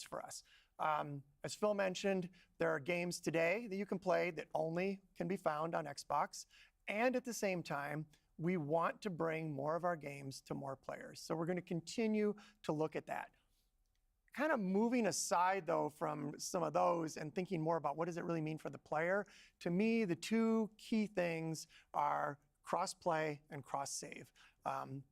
for us. As Phil mentioned, there are games today that you can play that only can be found on Xbox. And at the same time, we want to bring more of our games to more players. So we're going to continue to look at that. Kind of moving aside, though, from some of those and thinking more about what does it really mean for the player, to me, the two key things are cross-play and cross-save.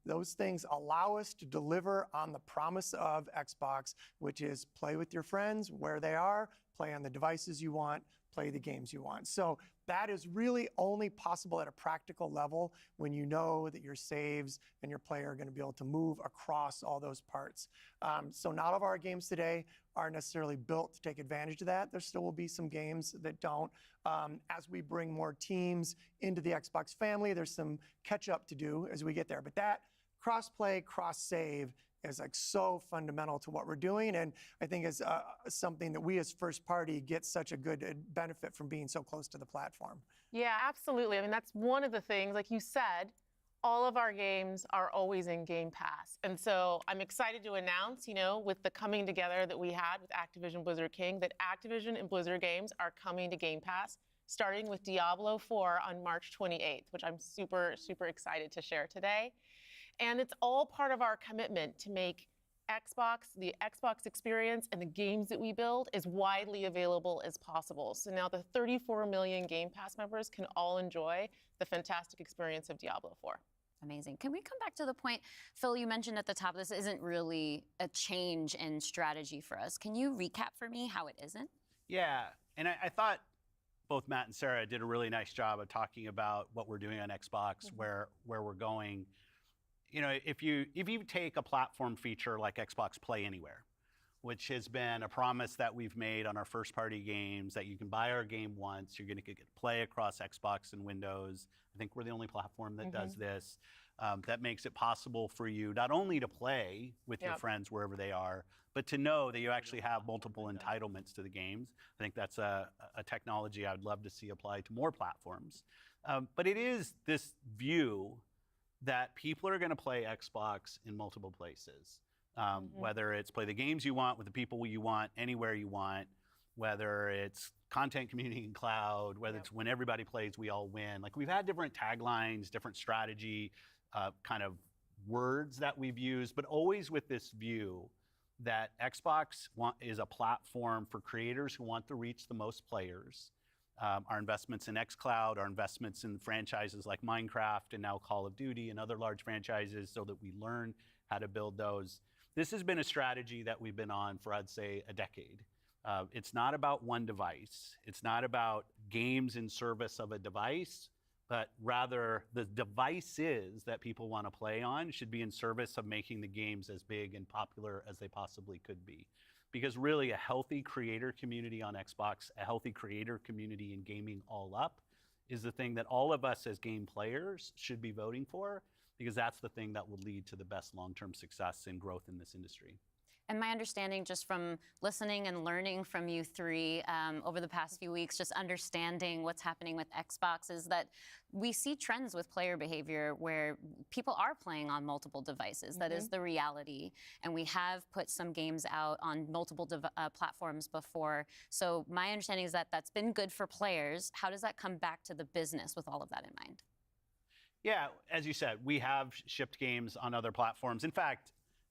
Those things allow us to deliver on the promise of Xbox, which is play with your friends where they are, play on the devices you want, play the games you want. So that is really only possible at a practical level when you know that your saves and your player are going to be able to move across all those parts. So not all of our games today are necessarily built to take advantage of that. There still will be some games that don't. As we bring more teams into the Xbox family, there's some catch up to do as we get there. But that cross-play, cross-save is like so fundamental to what we're doing, and I think is something that we as first party get such a good benefit from being so close to the platform. Yeah, absolutely. I mean, that's one of the things, like you said, all of our games are always in Game Pass. And so I'm excited to announce, with the coming together that we had with Activision Blizzard King, that Activision and Blizzard games are coming to Game Pass, starting with Diablo 4 on March 28th, which I'm super, super excited to share today. And it's all part of our commitment to make Xbox, the Xbox experience, and the games that we build as widely available as possible. So now the 34 million Game Pass members can all enjoy the fantastic experience of Diablo 4. Amazing. Can we come back to the point, Phil, you mentioned at the top, this isn't really a change in strategy for us. Can you recap for me how it isn't? Yeah, and I thought both Matt and Sarah did a really nice job of talking about what we're doing on Xbox, where we're going. If you take a platform feature like Xbox Play Anywhere, which has been a promise that we've made on our first-party games, that you can buy our game once, you're going to get to play across Xbox and Windows. I think we're the only platform that does this. That makes it possible for you not only to play with your friends wherever they are, but to know that you actually have multiple entitlements to the games. I think that's a technology I would love to see applied to more platforms. But it is this view that people are going to play Xbox in multiple places. Whether it's play the games you want with the people you want, anywhere you want, whether it's content, community, and cloud, whether it's when everybody plays, we all win. Like, we've had different taglines, different strategy, kind of words that we've used, but always with this view that Xbox is a platform for creators who want to reach the most players. Our investments in xCloud, our investments in franchises like Minecraft and now Call of Duty and other large franchises so that we learn how to build those. This has been a strategy that we've been on for, I'd say, a decade. It's not about one device. It's not about games in service of a device, but rather the devices that people want to play on should be in service of making the games as big and popular as they possibly could be. Because really, a healthy creator community on Xbox, a healthy creator community in gaming all up, is the thing that all of us as game players should be voting for, because that's the thing that will lead to the best long-term success and growth in this industry. And my understanding, just from listening and learning from you three over the past few weeks, just understanding what's happening with Xbox, is that we see trends with player behavior where people are playing on multiple devices. That is the reality. And we have put some games out on multiple platforms before. So my understanding is that that's been good for players. How does that come back to the business with all of that in mind? Yeah, as you said, we have shipped games on other platforms. In fact,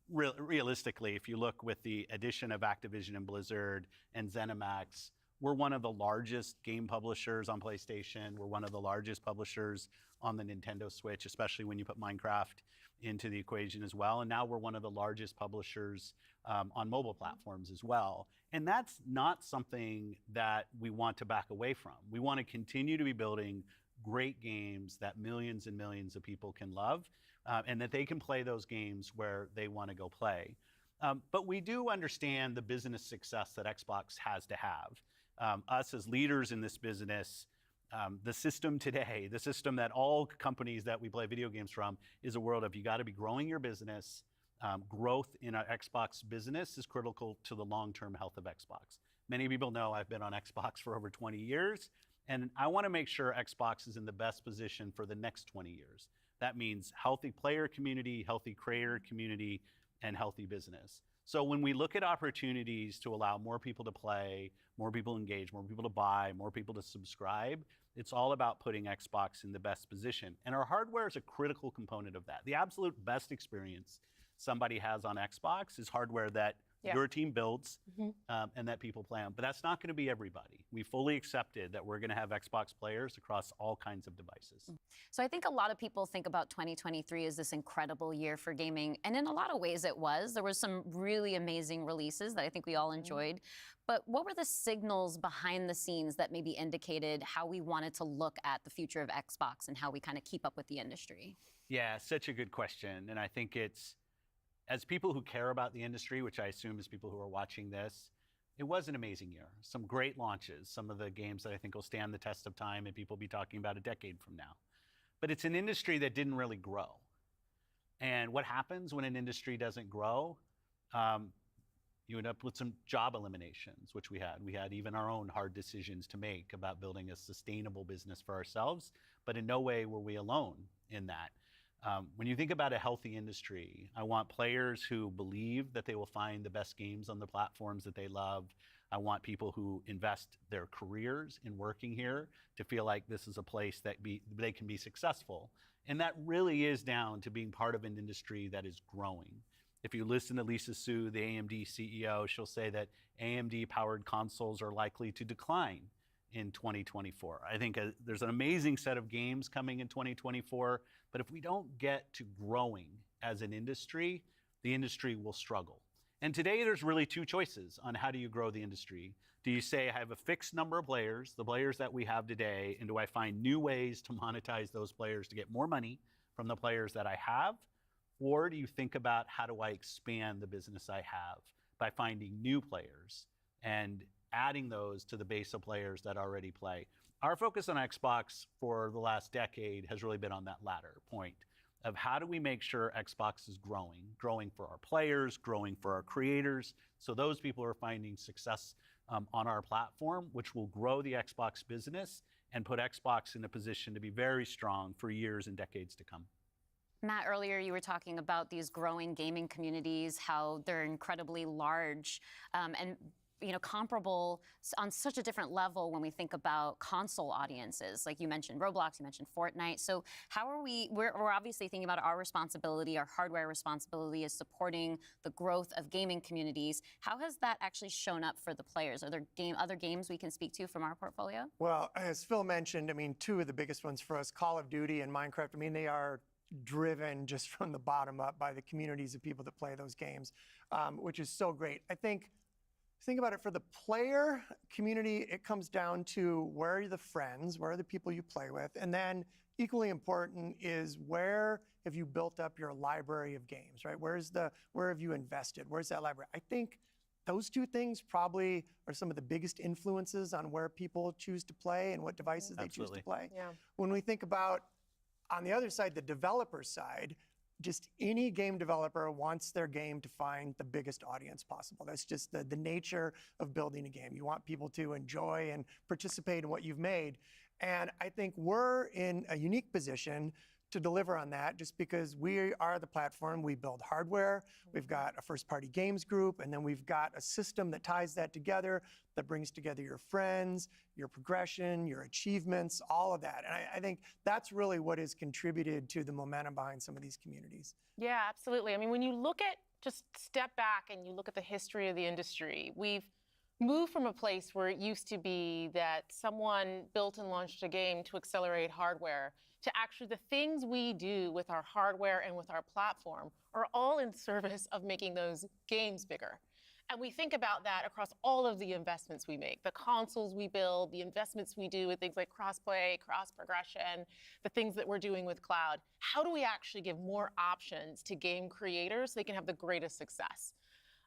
realistically, if you look with the addition of Activision and Blizzard and ZeniMax, we're one of the largest game publishers on PlayStation. We're one of the largest publishers on the Nintendo Switch, especially when you put Minecraft into the equation as well. And now we're one of the largest publishers on mobile platforms as well. And that's not something that we want to back away from. We want to continue to be building great games that millions and millions of people can love, and that they can play those games where they want to go play. But we do understand the business success that Xbox has to have. Us as leaders in this business, the system today, the system that all companies that we play video games from, is a world of you got to be growing your business. Growth in our Xbox business is critical to the long-term health of Xbox. Many people know I've been on Xbox for over 20 years. And I want to make sure Xbox is in the best position for the next 20 years. That means healthy player community, healthy creator community, and healthy business. So when we look at opportunities to allow more people to play, more people engage, more people to buy, more people to subscribe, it's all about putting Xbox in the best position. And our hardware is a critical component of that. The absolute best experience somebody has on Xbox is hardware that your team builds and that people play on. But that's not going to be everybody. We fully accepted that we're going to have Xbox players across all kinds of devices. So I think a lot of people think about 2023 as this incredible year for gaming, and in a lot of ways it was. There were some really amazing releases that I think we all enjoyed. But what were the signals behind the scenes that maybe indicated how we wanted to look at the future of Xbox and how we kind of keep up with the industry? Yeah, such a good question. And I think it's, as people who care about the industry, which I assume is people who are watching this, it was an amazing year. Some great launches, some of the games that I think will stand the test of time and people will be talking about a decade from now. But it's an industry that didn't really grow. And what happens when an industry doesn't grow? You end up with some job eliminations, which we had. We had even our own hard decisions to make about building a sustainable business for ourselves, but in no way were we alone in that. When you think about a healthy industry, I want players who believe that they will find the best games on the platforms that they love. I want people who invest their careers in working here to feel like this is a place that they can be successful. And that really is down to being part of an industry that is growing. If you listen to Lisa Su, the AMD CEO, she'll say that AMD-powered consoles are likely to decline in 2024. I think there's an amazing set of games coming in 2024, but if we don't get to growing as an industry, the industry will struggle. And today there's really two choices on how do you grow the industry. Do you say I have a fixed number of players, the players that we have today, and do I find new ways to monetize those players to get more money from the players that I have? Or do you think about how do I expand the business I have by finding new players and adding those to the base of players that already play? Our focus on Xbox for the last decade has really been on that latter point of how do we make sure Xbox is growing for our players, growing for our creators, so those people are finding success on our platform, which will grow the Xbox business and put Xbox in a position to be very strong for years and decades to come. Matt, earlier you were talking about these growing gaming communities, how they're incredibly large and comparable on such a different level when we think about console audiences. Like you mentioned Roblox, you mentioned Fortnite. So how are we're obviously thinking about our responsibility, our hardware responsibility is supporting the growth of gaming communities. How has that actually shown up for the players? Are there other games we can speak to from our portfolio? Well, as Phil mentioned, I mean, two of the biggest ones for us, Call of Duty and Minecraft, I mean, they are driven just from the bottom up by the communities of people that play those games, which is so great. I think about it, for the player community, it comes down to where are the friends, where are the people you play with, and then equally important is where have you built up your library of games, right? Where have you invested? Where's that library? I think those two things probably are some of the biggest influences on where people choose to play and what devices they choose to play. Yeah. When we think about, on the other side, the developer side, just any game developer wants their game to find the biggest audience possible. That's just the nature of building a game. You want people to enjoy and participate in what you've made. And I think we're in a unique position to deliver on that just because we are the platform. We build hardware, we've got a first-party games group, and then we've got a system that ties that together, that brings together your friends, your progression, your achievements, all of that. And I think that's really what has contributed to the momentum behind some of these communities. Yeah, absolutely. I mean, when you look at, just step back and you look at the history of the industry, we've moved from a place where it used to be that someone built and launched a game to accelerate hardware to actually the things we do with our hardware and with our platform are all in service of making those games bigger. And we think about that across all of the investments we make, the consoles we build, the investments we do with things like cross-play, cross-progression, the things that we're doing with cloud. How do we actually give more options to game creators so they can have the greatest success?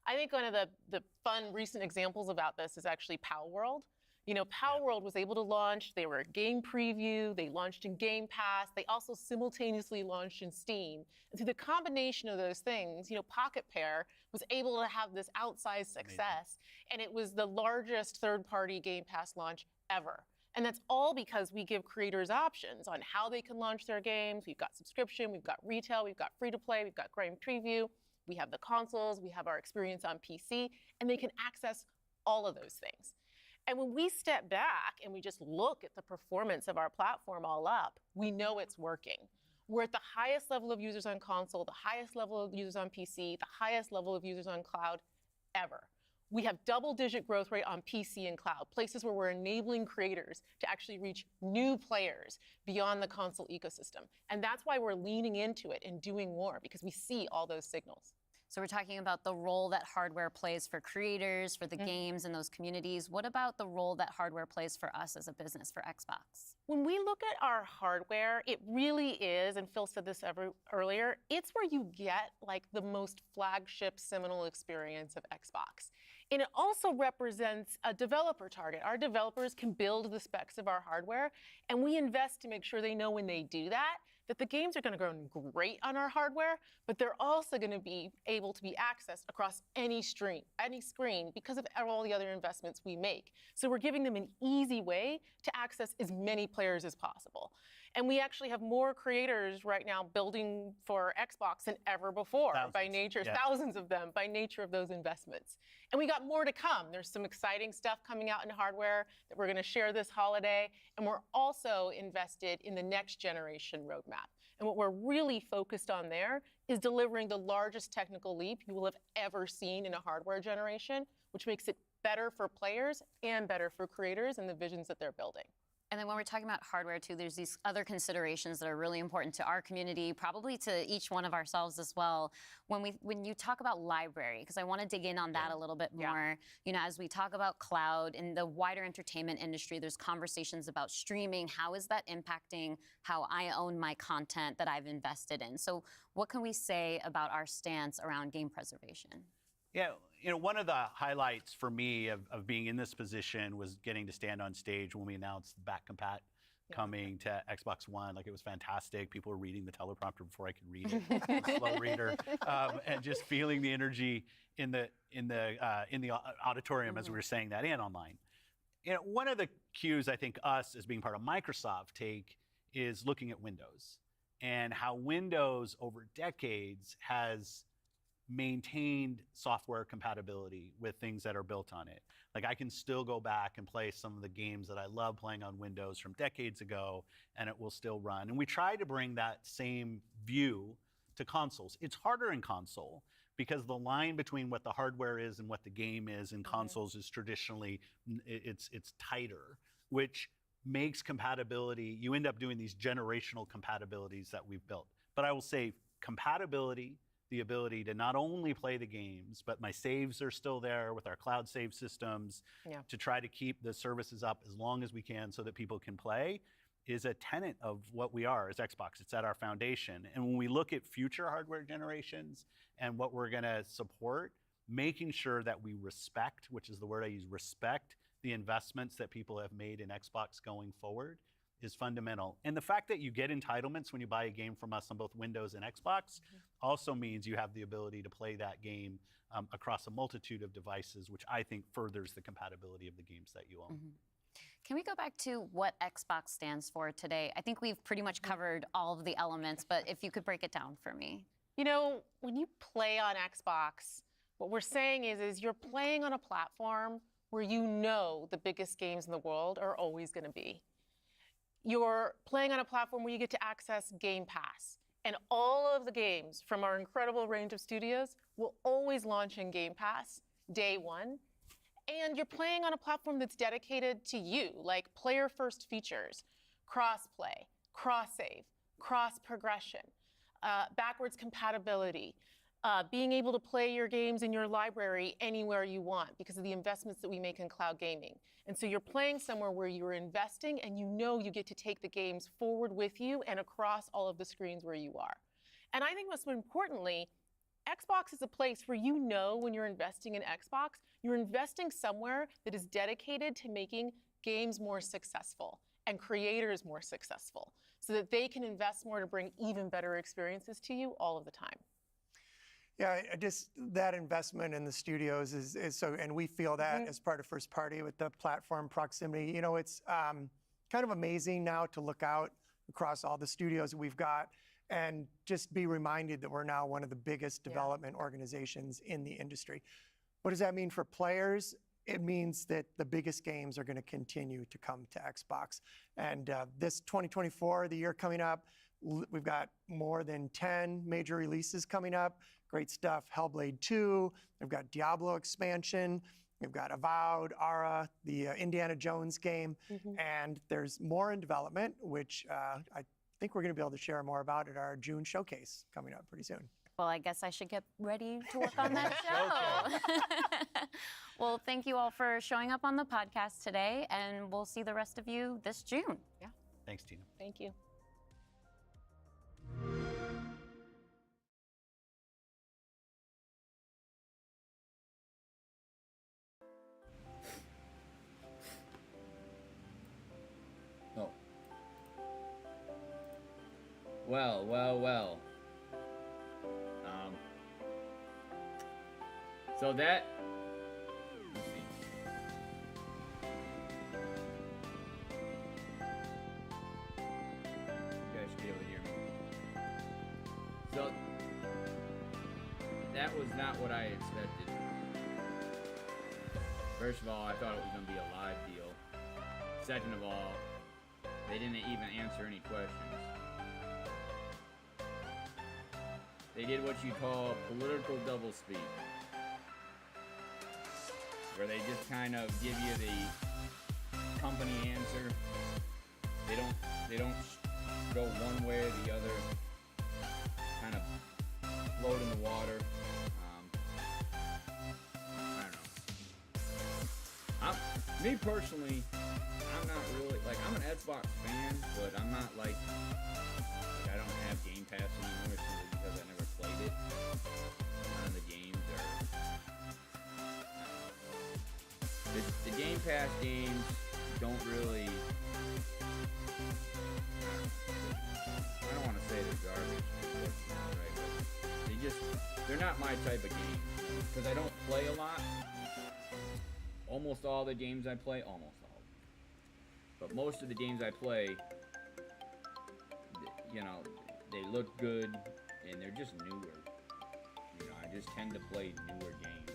I think one of the fun recent examples about this is actually Palworld. You know, Palworld was able to launch, they were a game preview, they launched in Game Pass, they also simultaneously launched in Steam. And through the combination of those things, you know, Pocket Pair was able to have this outsized success, and it was the largest third-party Game Pass launch ever. And that's all because we give creators options on how they can launch their games. We've got subscription, we've got retail, we've got free-to-play, we've got game preview. we have the consoles, we have our experience on PC, and they can access all of those things. And when we step back and we just look at the performance of our platform all up, we know it's working. We're at the highest level of users on console, the highest level of users on PC, the highest level of users on cloud ever. We have double-digit growth rate on PC and cloud, places where we're enabling creators to actually reach new players beyond the console ecosystem. And that's why we're leaning into it and doing more, because we see all those signals. So we're talking about the role that hardware plays for creators, for the games and those communities. What about the role that hardware plays for us as a business, for Xbox? When we look at our hardware, it really is, and Phil said this earlier, it's where you get like the most flagship seminal experience of Xbox. And it also represents a developer target. Our developers can build the specs of our hardware, and we invest to make sure they know when they do that, that the games are going to run great on our hardware, but they're also going to be able to be accessed across any screen because of all the other investments we make. So we're giving them an easy way to access as many players as possible. And we actually have more creators right now building for Xbox than ever before by nature, thousands of them by nature of those investments. And we got more to come. There's some exciting stuff coming out in hardware that we're going to share this holiday. And we're also invested in the next generation roadmap. And what we're really focused on there is delivering the largest technical leap you will have ever seen in a hardware generation, which makes it better for players and better for creators and the visions that they're building. And then when we're talking about hardware too, there's these other considerations that are really important to our community, probably to each one of ourselves as well. When you talk about library, because I want to dig in on that a little bit more. You know, as we talk about cloud in the wider entertainment industry, there's conversations about streaming. How is that impacting how I own my content that I've invested in? So what can we say about our stance around game preservation? Yeah, you know, one of the highlights for me of being in this position was getting to stand on stage when we announced back compat coming to Xbox One. Like, it was fantastic. People were reading the teleprompter before I could read it. I'm a slow reader, and just feeling the energy in the auditorium as we were saying that, and online. You know, one of the cues I think us as being part of Microsoft take is looking at Windows and how Windows over decades has maintained software compatibility with things that are built on it. Like, I can still go back and play some of the games that I love playing on Windows from decades ago, and it will still run. And we try to bring that same view to consoles. It's harder in console because the line between what the hardware is and what the game is in consoles is traditionally, it's tighter, which makes compatibility, you end up doing these generational compatibilities that we've built. But I will say compatibility, the ability to not only play the games, but my saves are still there with our cloud save systems to try to keep the services up as long as we can so that people can play, is a tenet of what we are as Xbox. It's at our foundation. And when we look at future hardware generations and what we're gonna support, making sure that we respect, which is the word I use, respect the investments that people have made in Xbox going forward is fundamental. And the fact that you get entitlements when you buy a game from us on both Windows and Xbox also means you have the ability to play that game across a multitude of devices, which I think furthers the compatibility of the games that you own. Can we go back to what Xbox stands for today? I think we've pretty much covered all of the elements, but if you could break it down for me. You know, when you play on Xbox, what we're saying is you're playing on a platform where you know the biggest games in the world are always going to be. You're playing on a platform where you get to access Game Pass. And all of the games from our incredible range of studios will always launch in Game Pass day one. And you're playing on a platform that's dedicated to you, like player-first features, cross-play, cross-save, cross-progression, backwards compatibility, being able to play your games in your library anywhere you want because of the investments that we make in cloud gaming. And so you're playing somewhere where you're investing and you know you get to take the games forward with you and across all of the screens where you are. And I think most importantly, Xbox is a place where you know when you're investing in Xbox, you're investing somewhere that is dedicated to making games more successful and creators more successful so that they can invest more to bring even better experiences to you all of the time. Yeah, just that investment in the studios is so, and we feel that as part of first party with the platform proximity. You know, it's kind of amazing now to look out across all the studios we've got and just be reminded that we're now one of the biggest development organizations in the industry. What does that mean for players? It means that the biggest games are going to continue to come to Xbox. And this 2024, the year coming up, we've got more than 10 major releases coming up. Great stuff. Hellblade 2. We've got Diablo expansion. We've got Avowed, Ara, the Indiana Jones game. And there's more in development, which I think we're going to be able to share more about at our June showcase coming up pretty soon. Well, I guess I should get ready to work on that show. Well, thank you all for showing up on the podcast today, and we'll see the rest of you this June. Thanks, Tina. Thank you. Oh. Well. So that. Let's see. You guys should be able to hear me. So that was not what I expected. First of all, I thought it was going to be a live deal. Second of all, they didn't even answer any questions. They did what you call political doublespeak, where they just kind of give you the company answer. They don't go one way or the other. Kind of float in the water. I don't know. Me personally, I'm not really I'm an Xbox fan, but I'm not like I don't have Game Pass anymore simply because I never played it. None of the games are. The Game Pass games don't really. I don't want to say they're garbage, right? But they're not my type of game because I don't play a lot. Almost all the games I play, but most of the games I play, they look good and they're just newer. I just tend to play newer games.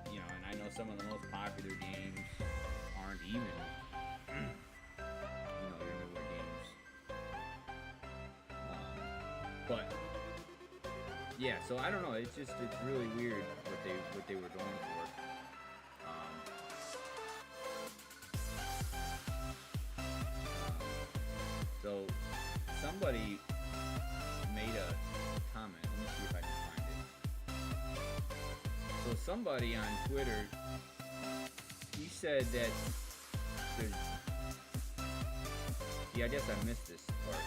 And I know some of the most popular games aren't even, your newer games. But yeah, so I don't know. It's really weird what they were going for. So somebody made a comment. Let me see if I can find it. So somebody on Twitter, he said that there's. Yeah, I guess I missed this part.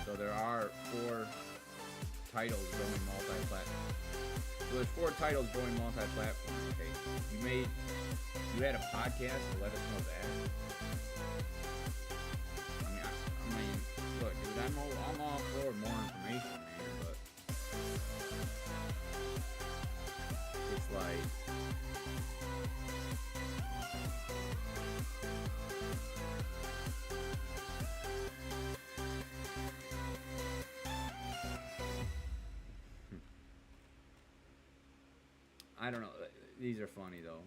So there are 4 titles going multi-platform. So there's 4 titles going multi-platform. Okay, you had a podcast to let us know that. I mean, look, dude, I'm all for more information, man, but it's like. I don't know. These are funny though.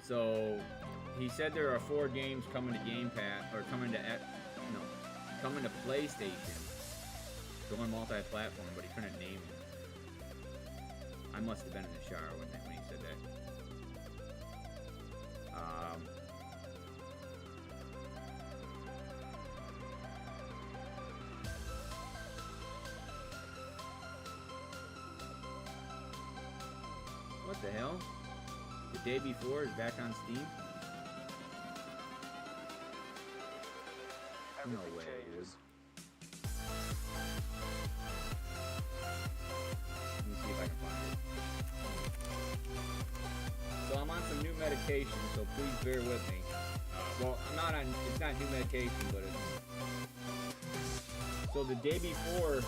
So he said there are 4 games coming to Game Pass or coming to PlayStation, going multi-platform, but he couldn't name it. I must have been in the shower when he said that. What the hell? The Day Before is back on Steam? No way, dude. Let me see if I can find it. So I'm on some new medication, so please bear with me. Well, I'm not on, it's not new medication, but it's... So the Day Before...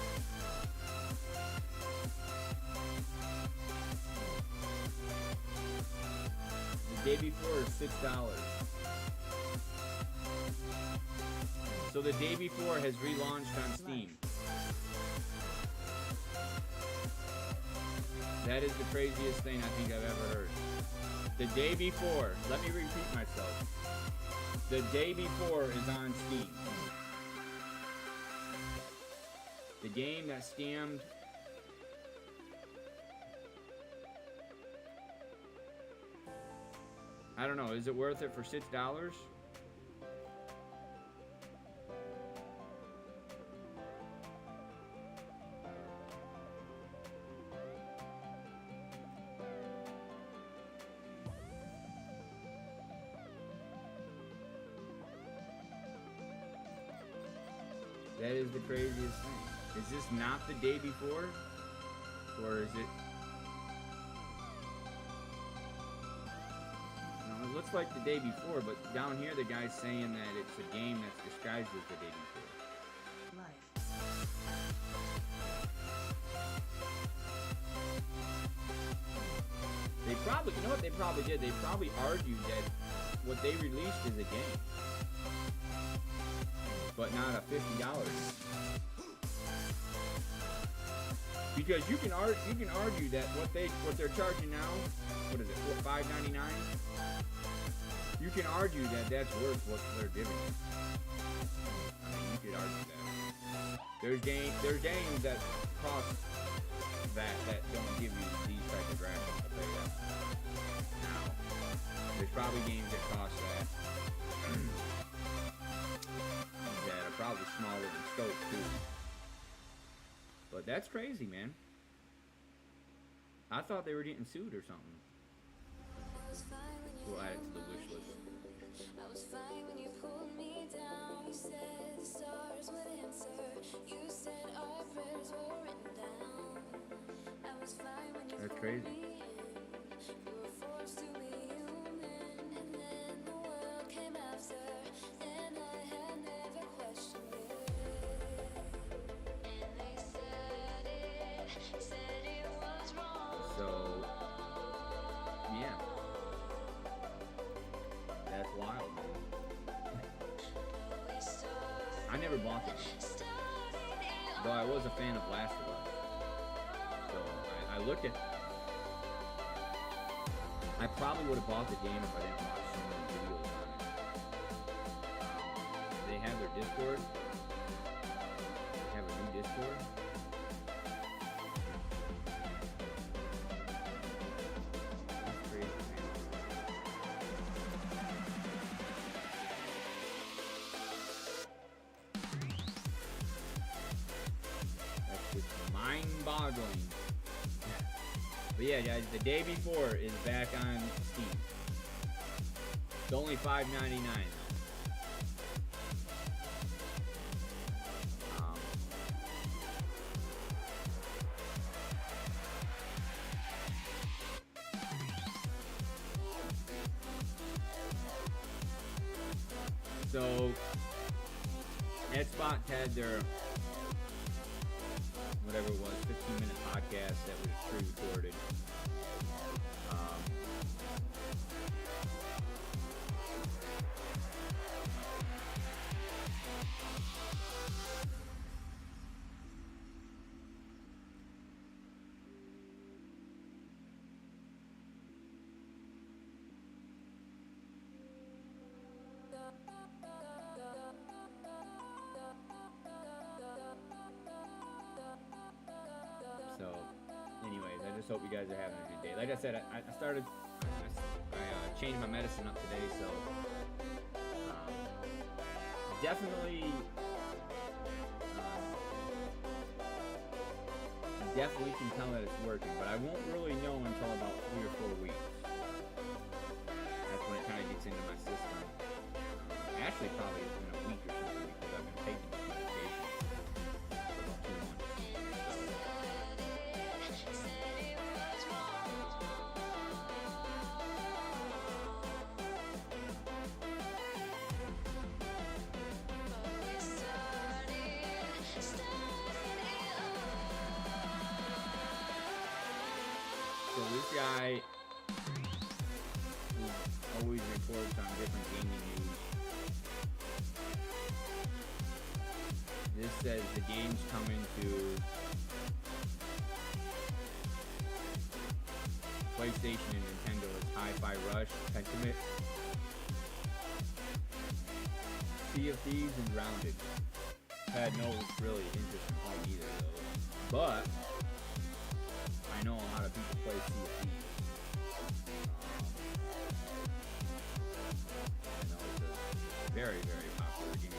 Day before is $6. So the Day Before has relaunched on Steam. That is the craziest thing I think I've ever heard. The Day Before, let me repeat myself. The Day Before is on Steam. The game that scammed I don't know, is it worth it for $6? That is the craziest thing. Is this not the Day Before? Or is it... No, it looks like the Day Before, but down here the guy's saying that it's a game that's disguised as the Day Before. They probably, you know what they probably did? They probably argued that what they released is a game, but not a $50. Because you can argue that what they're charging now, what is it, $5.99? You can argue that that's worth what they're giving you. I mean, you could argue that. There's games that cost that don't give you these type of graphics. I'll tell you that. Now, there's probably games that cost that. That are probably smaller in scope too. But that's crazy, man. I thought they were getting sued or something. We'll add it to the wish list. I was fine when you pulled me down. You said the stars would answer. You said our prayers were written down. I was fine when you That's pulled crazy. me in. You were forced to be human, and then the world came after, and I had never questioned it. And they said it was wrong. So, yeah. That's wild, man. I never bought the game, though I was a fan of Last of Us. So I looked at. I probably would have bought the game if I didn't watch so many videos on it. They have their Discord. They have a new Discord. That's crazy, man. That's just mind-boggling. But yeah, guys, the Day Before is back on Steam. It's only $5.99 though. So, Xbox had their whatever it was, 15-minute podcast that was pre-recorded. So, anyways, I just hope you guys are having a good day. Like I said, I changed my medicine up today, so definitely can tell that it's working, but I won't really know until about 3 or 4 weeks. That's when it kind of gets into my system. Actually, probably in a week or something, because I've been taking this medication for about 2 months. So this guy always reports on different gaming news. This says the game's coming to PlayStation and Nintendo is Hi-Fi Rush, Pentiment, Sea of Thieves, and Grounded. I had no really interest in playing either of those, but I know a lot of people play Sea of Thieves. I know it's a very, very popular game.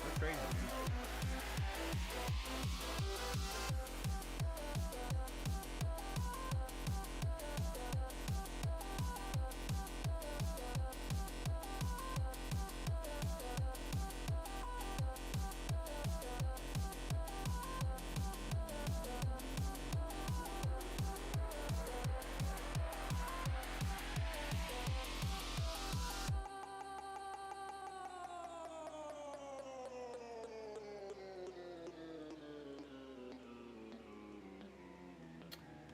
That's crazy, man.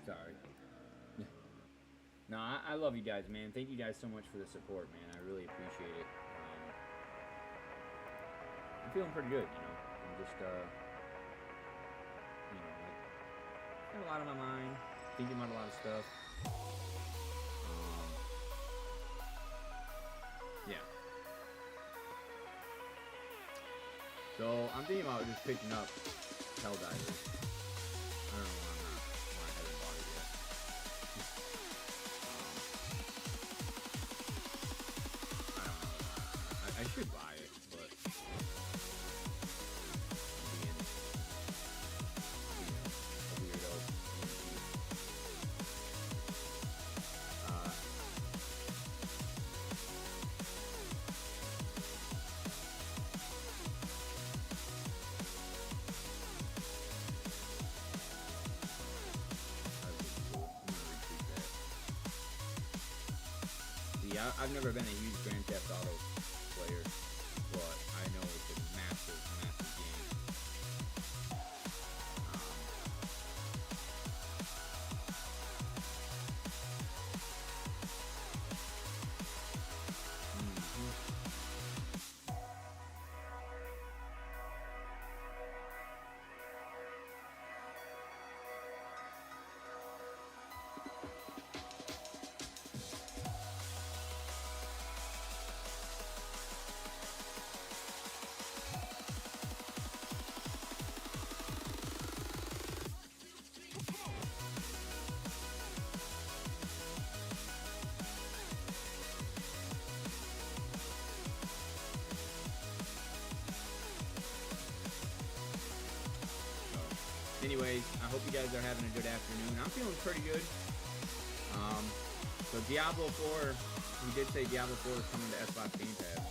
Sorry. No, I love you guys, man. Thank you guys so much for the support, man. I really appreciate it. I'm feeling pretty good, you know. I'm just, you know, like, got a lot on my mind, thinking about a lot of stuff. Yeah. So I'm thinking about just picking up Helldivers. I don't know why I haven't bought it yet. I don't know. I should buy it, but being a weirdo. Yeah, I've never been a huge Grand Theft Auto player, but I know it's a massive, massive game. Anyways, I hope you guys are having a good afternoon. I'm feeling pretty good. So Diablo 4, we did say Diablo 4 is coming to Xbox Game Pass.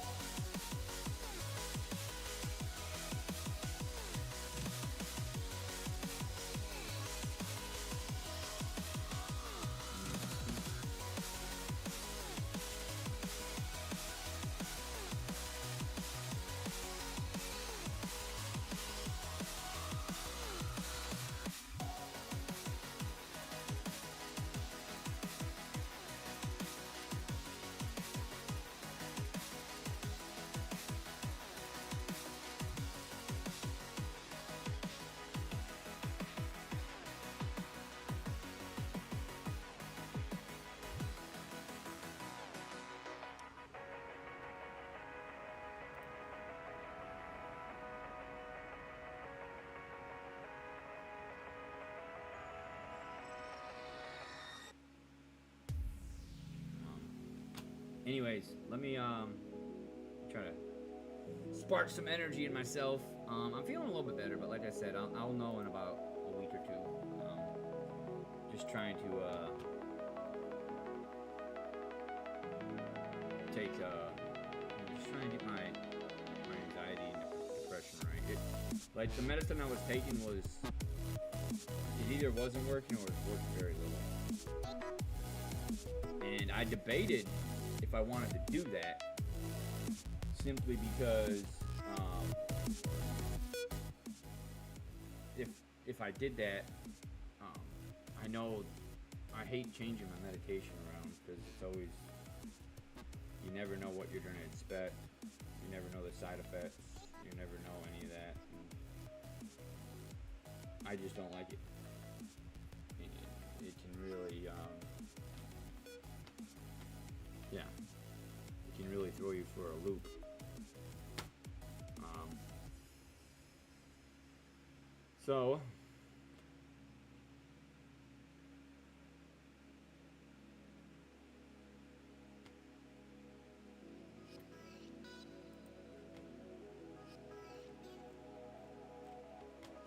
Anyways, let me try to spark some energy in myself. I'm feeling a little bit better, but like I said, I'll know in about a week or two. Just trying to just trying to get my anxiety and depression right. Like the medicine I was taking was, it either wasn't working or it was working very little. And I debated if I wanted to do that, simply because if I did that, I know I hate changing my medication around because it's always, you never know what you're gonna expect. You never know the side effects. You never know any of that. And I just don't like it. And it can really, yeah, it can really throw you for a loop. So,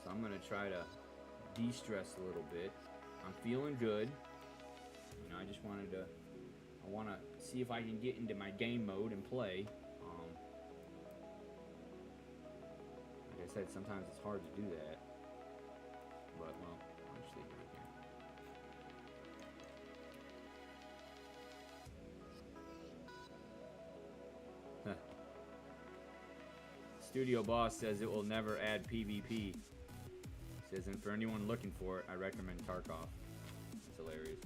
I'm gonna try to de-stress a little bit. I'm feeling good. You know, I just wanted to, I wanna see if I can get into my game mode and play. Like I said, sometimes it's hard to do that. But, well, I'll just leave it right here. Studio Boss says it will never add PvP. Says, and for anyone looking for it, I recommend Tarkov. That's hilarious.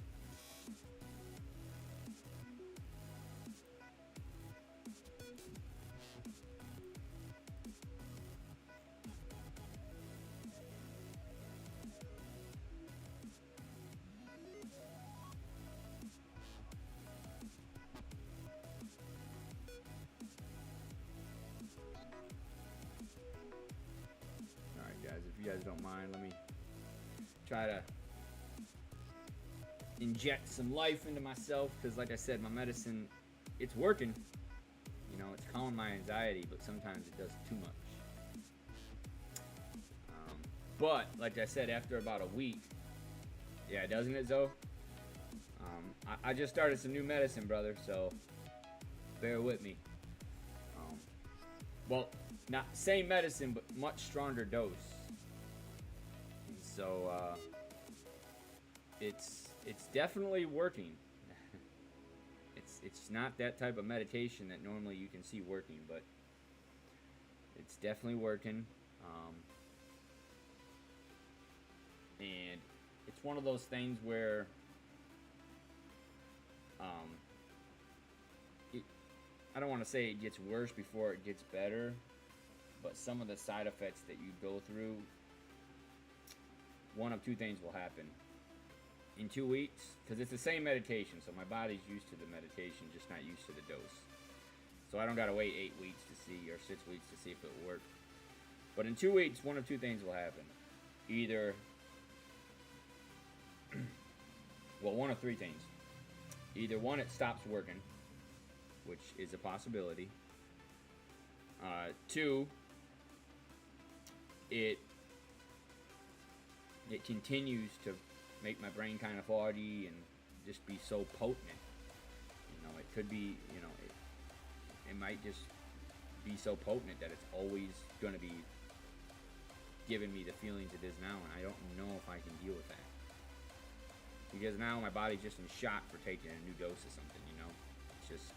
If you guys don't mind, let me try to inject some life into myself, because like I said, my medicine, it's working. You know, it's calming my anxiety, but sometimes it does too much. But like I said, after about a week, yeah, doesn't it, Zoe? I just started some new medicine, brother, so bear with me. Well, not same medicine, but much stronger dose. And so it's definitely working. It's not that type of meditation that normally you can see working, but it's definitely working. And it's one of those things where I don't want to say it gets worse before it gets better, but some of the side effects that you go through, one of two things will happen. In 2 weeks, because it's the same medication, so my body's used to the medication, just not used to the dose. So I don't gotta wait 8 weeks to see, or 6 weeks to see if it will work. But in 2 weeks, one of two things will happen. Either, well, one of three things. Either one, it stops working, which is a possibility. Two, it continues to make my brain kind of foggy and just be so potent. You know, it could be, you know, it might just be so potent that it's always going to be giving me the feelings it is now, and I don't know if I can deal with that. Because now my body's just in shock for taking a new dose of something, you know? It's just,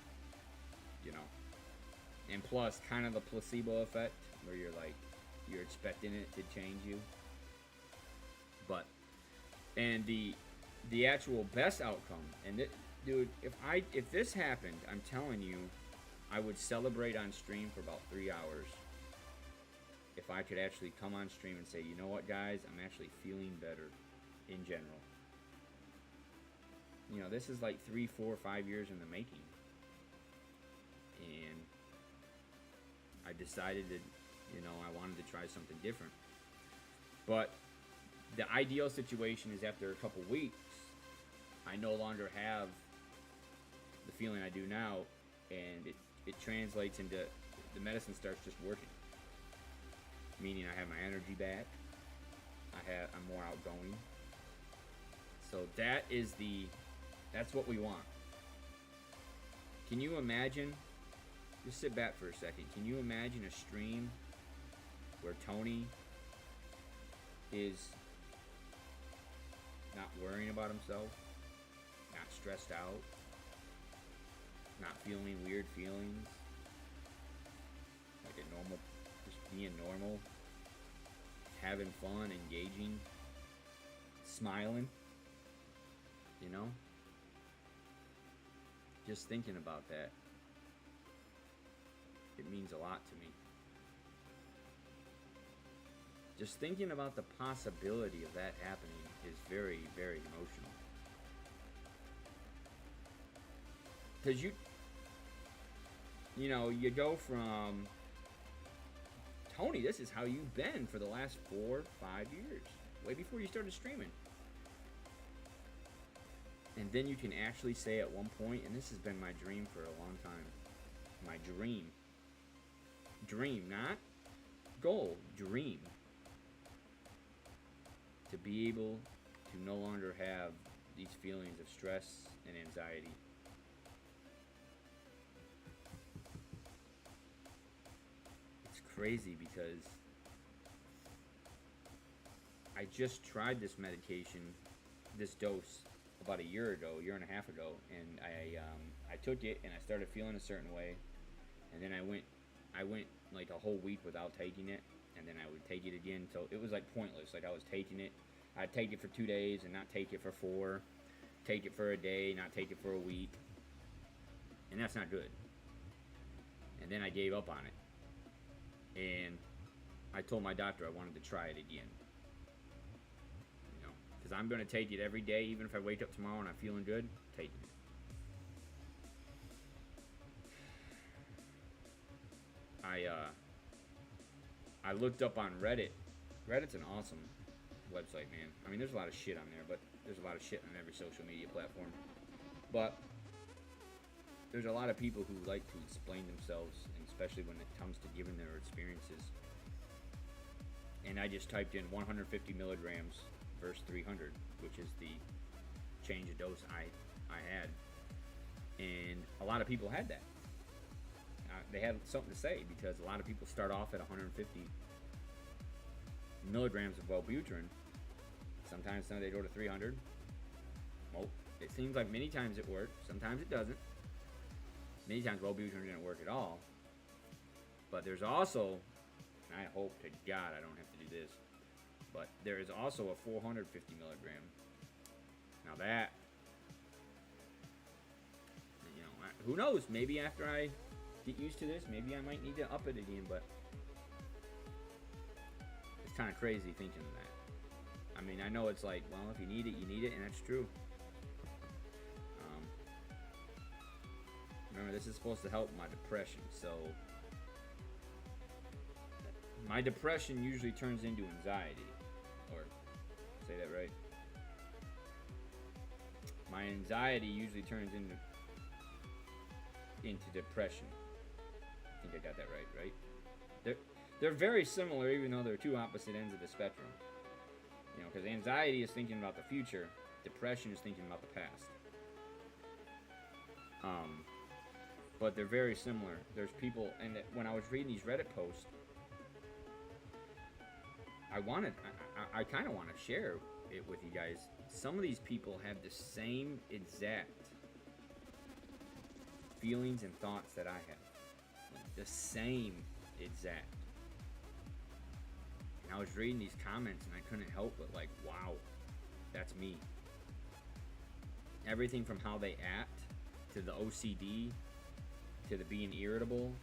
you know. And plus, kind of the placebo effect, where you're like, you're expecting it to change you. But, and the actual best outcome, and dude, if this happened, I'm telling you, I would celebrate on stream for about 3 hours. If I could actually come on stream and say, you know what, guys, I'm actually feeling better in general. You know, this is like 3, 4, 5 years in the making. And I decided that, you know, I wanted to try something different. But the ideal situation is after a couple weeks, I no longer have the feeling I do now, and it translates into the medicine starts just working. Meaning I have my energy back. I'm more outgoing. So that's what we want. Can you imagine? Just sit back for a second. Can you imagine a stream where Tony is not worrying about himself, not stressed out, not feeling weird feelings, like a normal, just being normal, having fun, engaging, smiling? You know? Just thinking about that, it means a lot to me. Just thinking about the possibility of that happening is very, very emotional. Because you know, you go from, Tony, this is how you've been for the last 4, 5 years, way before you started streaming. And then you can actually say at one point, and this has been my dream for a long time, my dream, not goal, dream, to be able to no longer have these feelings of stress and anxiety. It's crazy because I just tried this medication, this dose, about a year and a half ago, and I took it and I started feeling a certain way, and then I went like a whole week without taking it, and then I would take it again, so it was like pointless. Like I was taking it, I'd take it for 2 days and not take it for 4, take it for a day, not take it for a week, and that's not good. And then I gave up on it, and I told my doctor I wanted to try it again. Because I'm going to take it every day, even if I wake up tomorrow and I'm feeling good, taking it. I looked up on Reddit. Reddit's an awesome website, man. I mean, there's a lot of shit on there, but there's a lot of shit on every social media platform. But there's a lot of people who like to explain themselves, and especially when it comes to giving their experiences. And I just typed in 150 milligrams versus 300, which is the change of dose I had, and a lot of people had that. They had something to say, because a lot of people start off at 150 milligrams of Wellbutrin. Sometimes they go to 300. Well, it seems like many times it works. Sometimes it doesn't. Many times Wellbutrin didn't work at all. But there's also, and I hope to God I don't have to do this, but there is also a 450 milligram. Now that, you know, who knows? Maybe after I get used to this, maybe I might need to up it again. But it's kind of crazy thinking of that. I mean, I know it's like, well, if you need it, you need it, and that's true. Remember, this is supposed to help my depression, so my depression usually turns into anxiety. Or, say that right? My anxiety usually turns into depression. I think I got that right? They're very similar, even though they're two opposite ends of the spectrum. You know, because anxiety is thinking about the future, depression is thinking about the past. But they're very similar. There's people, and when I was reading these Reddit posts, I kind of want to share it with you guys. Some of these people have the same exact feelings and thoughts that I have. Like, the same exact. And I was reading these comments and I couldn't help but like, wow, that's me. Everything from how they act, to the OCD, to the being irritable,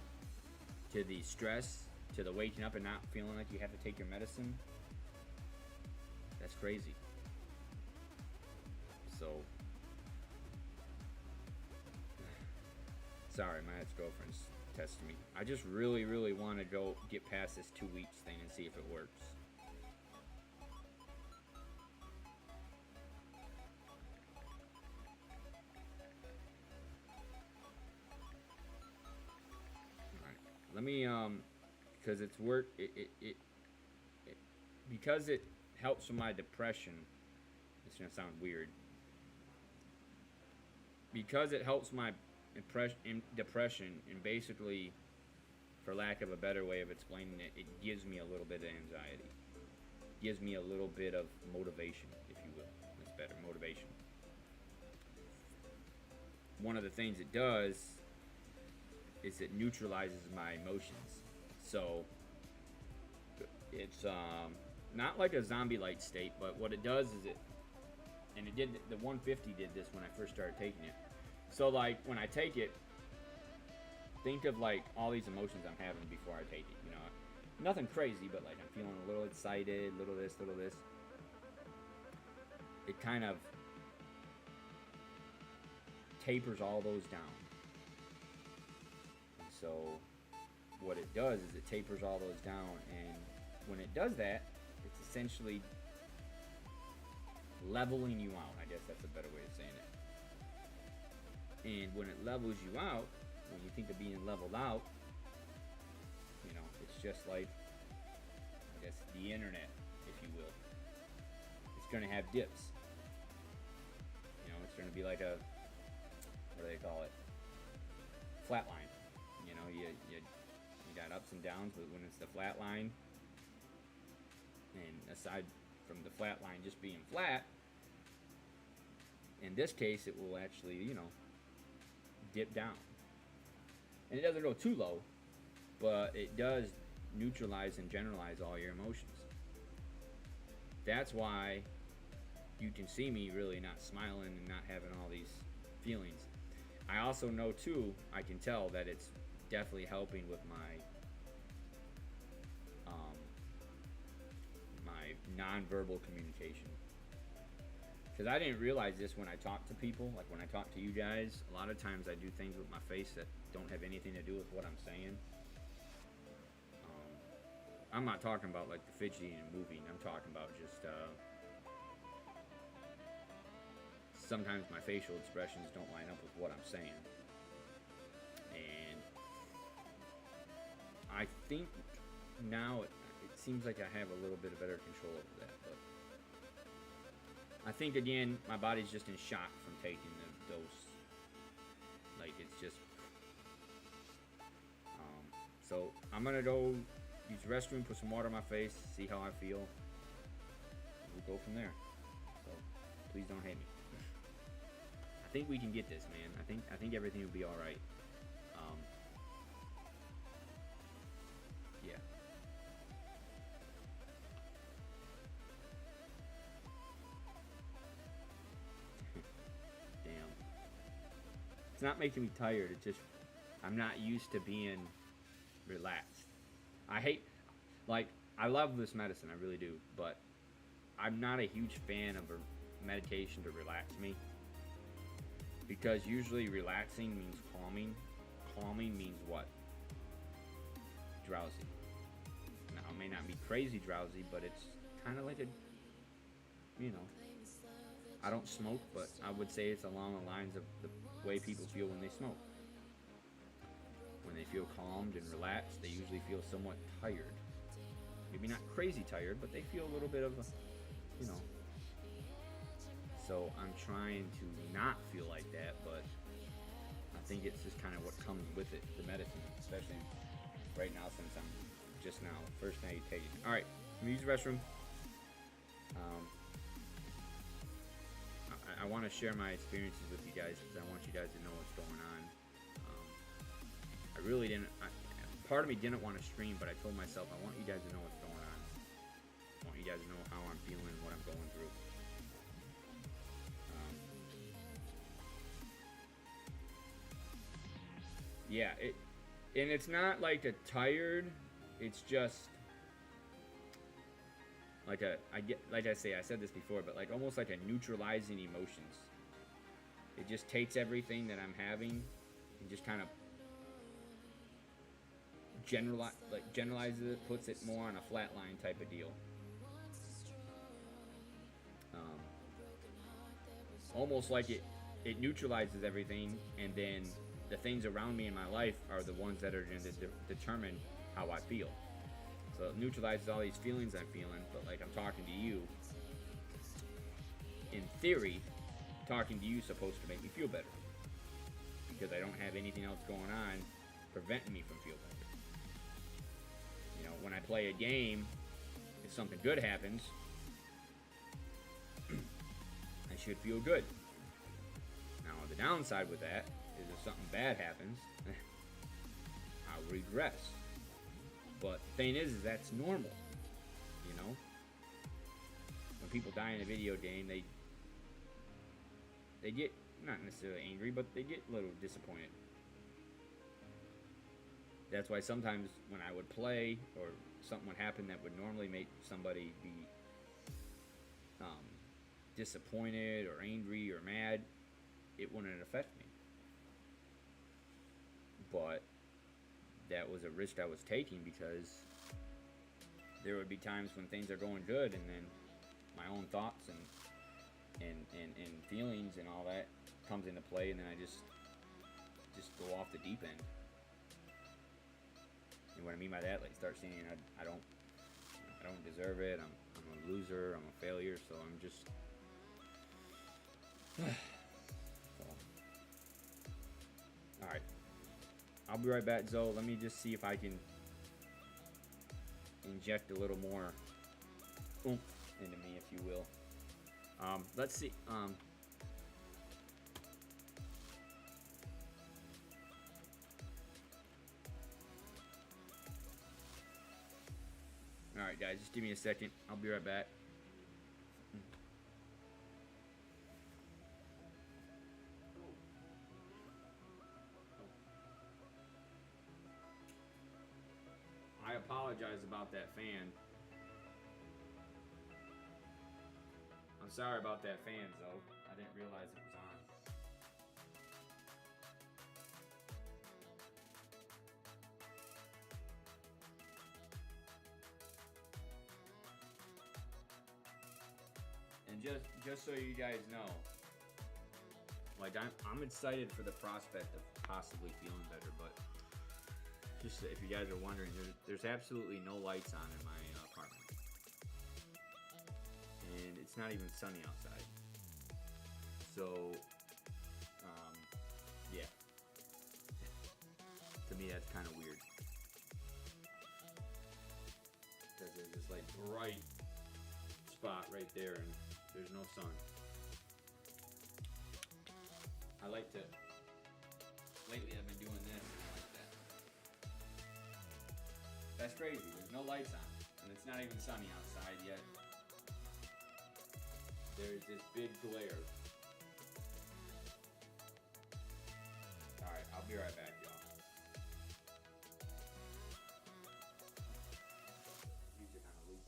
to the stress, to the waking up and not feeling like you have to take your medicine. That's crazy. So, sorry, my ex-girlfriend's testing me. I just really, really want to go get past this 2 weeks thing and see if it works. Let me, because it's work, because it helps with my depression. It's gonna sound weird. Because it helps my depression, and basically, for lack of a better way of explaining it, it gives me a little bit of anxiety. Gives me a little bit of motivation, if you will. That's better, motivation. One of the things it does is it neutralizes my emotions. So it's not like a zombie-like state, but what it does is and it did. The 150 did this when I first started taking it. So like when I take it, think of like all these emotions I'm having before I take it. You know, nothing crazy, but like I'm feeling a little excited, little this, little this. It kind of tapers all those down. And so what it does is it tapers all those down, and when it does that, it's essentially leveling you out. I guess that's a better way of saying it. And when it levels you out, when you think of being leveled out, you know, it's just like, I guess, the internet, if you will. It's going to have dips. You know, it's going to be like a, what do they call it? Flat line. You know, you got ups and downs, but when it's the flat line, and aside from the flat line just being flat, in this case, it will actually, you know, dip down. And it doesn't go too low, but it does neutralize and generalize all your emotions. That's why you can see me really not smiling and not having all these feelings. I also know too, I can tell that it's definitely helping with my non-verbal communication. Because I didn't realize this when I talk to people, like when I talk to you guys. A lot of times I do things with my face that don't have anything to do with what I'm saying. I'm not talking about like the fidgeting and moving. I'm talking about just sometimes my facial expressions don't line up with what I'm saying. And I think now it seems like I have a little bit of better control over that. But I think again, my body's just in shock from taking the dose. Like it's just. So I'm gonna go use the restroom, put some water on my face, see how I feel. We'll go from there. So please don't hate me. I think we can get this, man. I think everything will be all right. Yeah. Damn. It's not making me tired. It's just I'm not used to being relaxed. I love this medicine, I really do, but I'm not a huge fan of a medication to relax me, because usually relaxing means calming. Calming means what? Drowsy. Now, it may not be crazy drowsy, but it's kind of like a, you know, I don't smoke, but I would say it's along the lines of the way people feel when they smoke. When they feel calmed and relaxed, they usually feel somewhat tired. Maybe not crazy tired, but they feel a little bit of a, you know. So I'm trying to not feel like that, but I think it's just kind of what comes with it, the medicine, especially right now since I'm just now, first night taking it. All right, I'm gonna use the restroom. I want to share my experiences with you guys because I want you guys to know what's going on. I really didn't. Part of me didn't want to stream, but I told myself I want you guys to know what's going on. I want you guys to know how I'm feeling, what I'm going through. Yeah, and it's not like a tired. It's just like I said this before, but like almost like a neutralizing emotions. It just takes everything that I'm having and just kind of generalizes it, puts it more on a flat line type of deal. Almost like it neutralizes everything, and then the things around me in my life are the ones that are going to determine how I feel. So it neutralizes all these feelings I'm feeling, but like I'm talking to you, in theory, talking to you is supposed to make me feel better, because I don't have anything else going on preventing me from feeling better. You know, when I play a game, if something good happens, I should feel good. Now, the downside with that is if something bad happens, I'll regress. But the thing is that's normal, you know? When people die in a video game, they get not necessarily angry, but they get a little disappointed. That's why sometimes when I would play or something would happen that would normally make somebody be disappointed or angry or mad, it wouldn't affect me. But that was a risk I was taking because there would be times when things are going good and then my own thoughts and feelings and all that comes into play, and then I just go off the deep end. And what I mean by that, like start seeing I don't deserve it. I'm a loser. I'm a failure. So I'm just. So. All right. I'll be right back, Zoe. Let me just see if I can inject a little more oomph into me, if you will. Let's see. Alright, guys, just give me a second. I'll be right back. I apologize about that fan. I'm sorry about that fan, Zoe. I didn't realize it was on. And just so you guys know, like I'm excited for the prospect of possibly feeling better, but just if you guys are wondering, there's absolutely no lights on in my apartment. And it's not even sunny outside. So, yeah. To me, that's kind of weird. Because there's this like bright spot right there and there's no sun. I like to, lately I've been doing this and I like that. That's crazy, there's no lights on. And it's not even sunny outside yet. There's this big glare. Alright, I'll be right back, y'all. Music on a loop.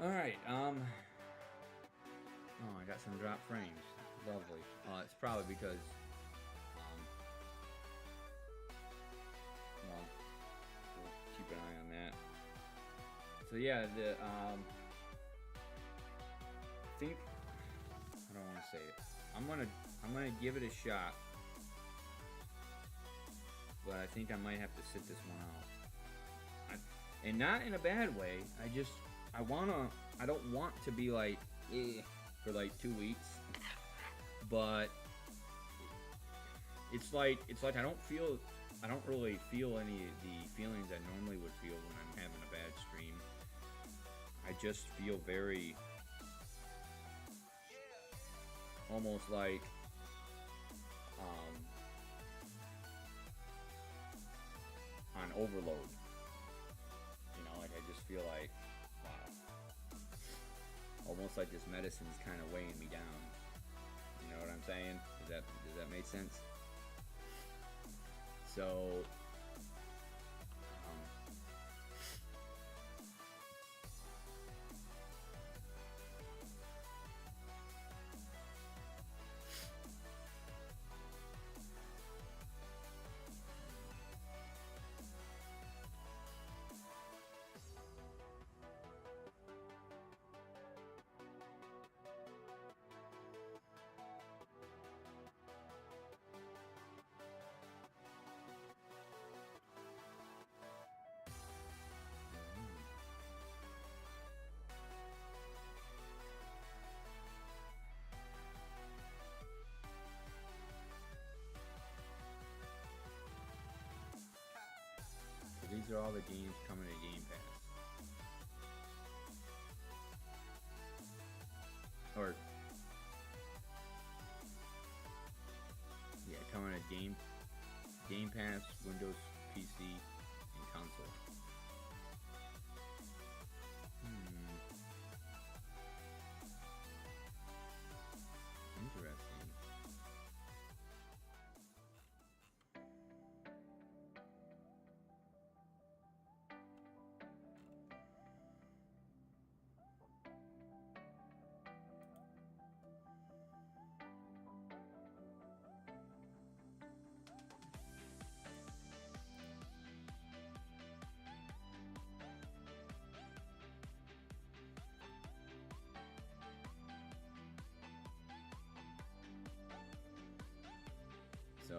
All right. Oh, I got some drop frames. Lovely. It's probably because. Well, we'll keep an eye on that. So yeah, I think I don't want to say it. I'm gonna give it a shot, but I think I might have to sit this one out. And not in a bad way. I don't want to be like for like 2 weeks, but it's like I don't really feel any of the feelings I normally would feel when I'm having a bad stream. I just feel very almost like on overload. You know, like I just feel like, wow, almost like this medicine's kind of weighing me down. You know what I'm saying? Does that make sense? So these are all the games coming to Game Pass. Or yeah, coming to Game Pass, Windows, PC, and console. Interesting. So,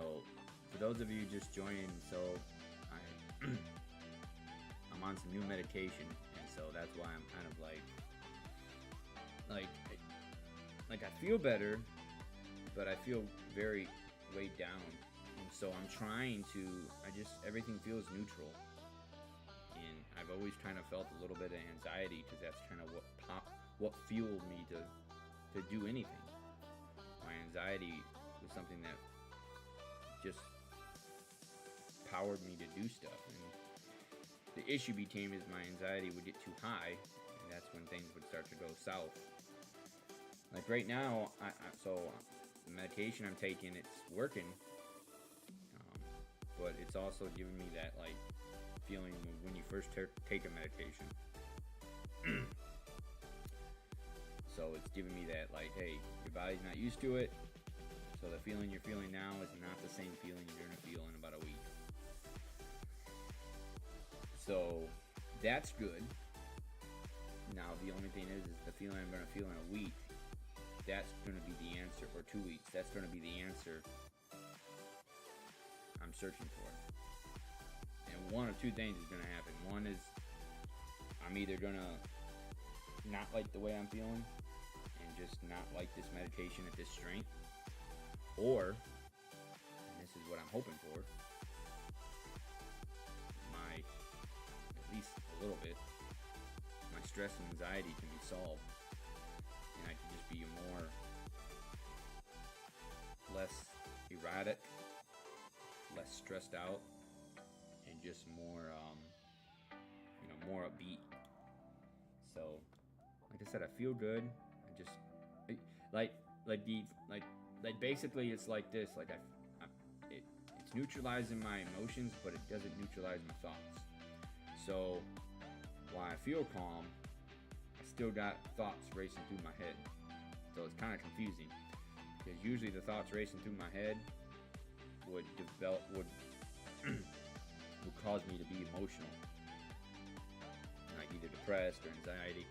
for those of you just joining, so I'm on some new medication, and so that's why I'm kind of like I feel better, but I feel very weighed down, and so I'm trying to. Everything feels neutral, and I've always kind of felt a little bit of anxiety because that's kind of what fueled me to do anything. My anxiety was something that just powered me to do stuff, and the issue became is my anxiety would get too high, and that's when things would start to go south. Like right now, so the medication I'm taking, it's working, but it's also giving me that like feeling when you first take a medication. So it's giving me that like, hey, your body's not used to it. So the feeling you're feeling now is not the same feeling you're going to feel in about a week. So that's good. Now the only thing is the feeling I'm going to feel in a week, that's going to be the answer, or 2 weeks, that's going to be the answer I'm searching for. And one of two things is going to happen. One is I'm either going to not like the way I'm feeling and just not like this medication at this strength, or, and this is what I'm hoping for, at least a little bit, my stress and anxiety can be solved, and I can just be less erratic, less stressed out, and just more, more upbeat. So, like I said, I feel good. Basically it's like this, like it's neutralizing my emotions, but it doesn't neutralize my thoughts. So while I feel calm, I still got thoughts racing through my head. So it's kind of confusing because usually the thoughts racing through my head would would cause me to be emotional, like either depressed or anxiety.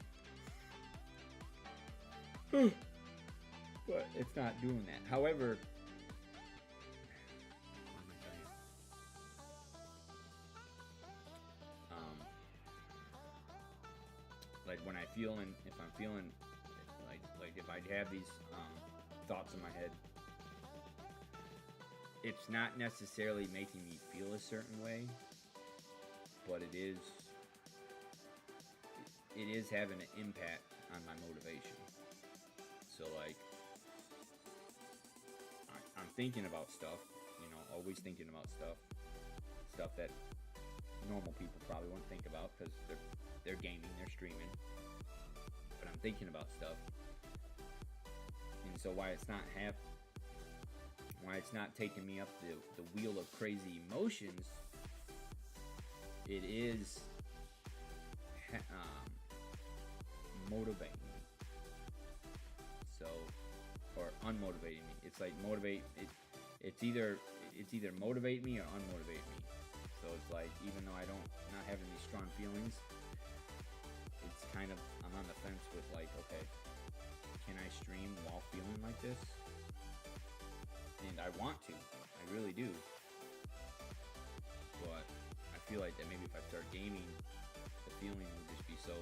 But it's not doing that. However, like when if I'm feeling like if I have these thoughts in my head, it's not necessarily making me feel a certain way, but it is having an impact on my motivation. So like I'm thinking about stuff, always thinking about stuff that normal people probably wouldn't think about because they're gaming, they're streaming. But I'm thinking about stuff, and so why it's not taking me up the wheel of crazy emotions, it is motivating me. So, or unmotivating me. It's like it's either motivate me or unmotivate me. So it's like, even though I'm not having these strong feelings, it's kind of, I'm on the fence with like, okay, can I stream while feeling like this? And I want to, I really do. But I feel like that maybe if I start gaming, the feeling will just be so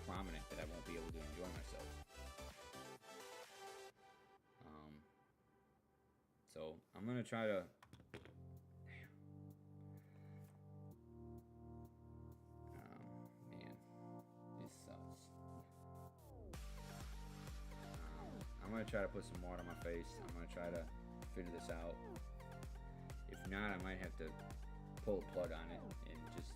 prominent that I won't be able to enjoy myself. So I'm gonna try to. Man, this sucks. I'm gonna try to put some water on my face. I'm gonna try to figure this out. If not, I might have to pull a plug on it and just.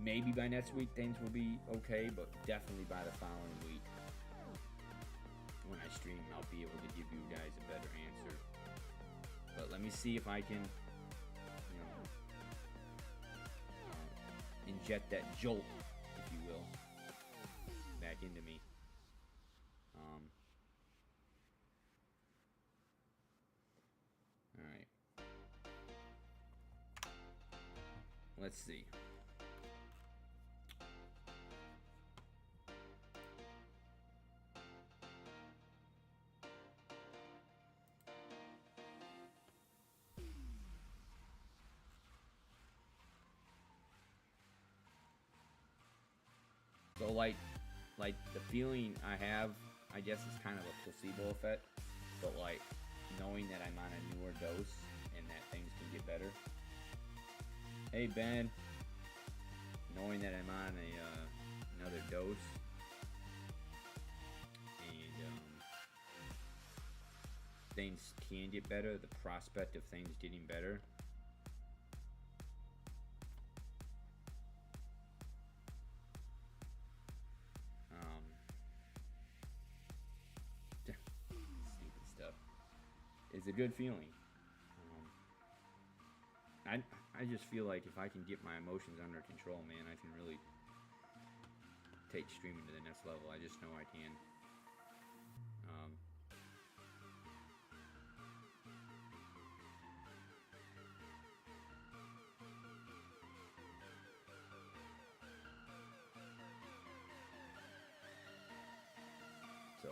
Maybe by next week things will be okay, but definitely by the following week. When I stream, I'll be able to give you guys a better answer. But let me see if I can, inject that jolt, if you will, back into me. All right. Let's see. So like the feeling I have, I guess it's kind of a placebo effect, but like knowing that I'm on a newer dose and that things can get better. Hey Ben, knowing that I'm on another dose and things can get better, the prospect of things getting better. Stupid stuff. It's a good feeling. I just feel like if I can get my emotions under control, man, I can really take streaming to the next level. I just know I can. So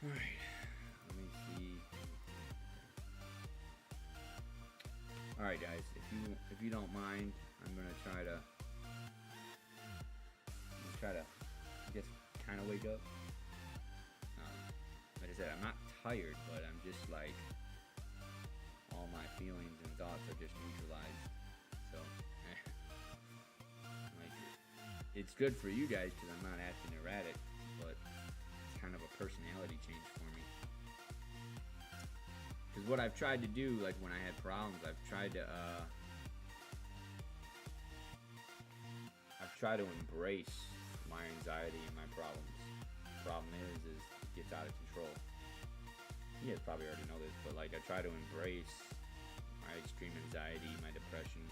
all right, let me see. All right, guys, if you don't mind, I'm gonna try to, I guess, kind of wake up. Like I said, I'm not tired, but I'm just like, all my feelings and thoughts are just neutralized. So, like, it's good for you guys because I'm not acting erratic, but kind of a personality change for me. Because what I've tried to do, like when I had problems, I've tried to embrace my anxiety and my problems. The problem is it gets out of control. you guys probably already know this, but like I try to embrace my extreme anxiety, my depression,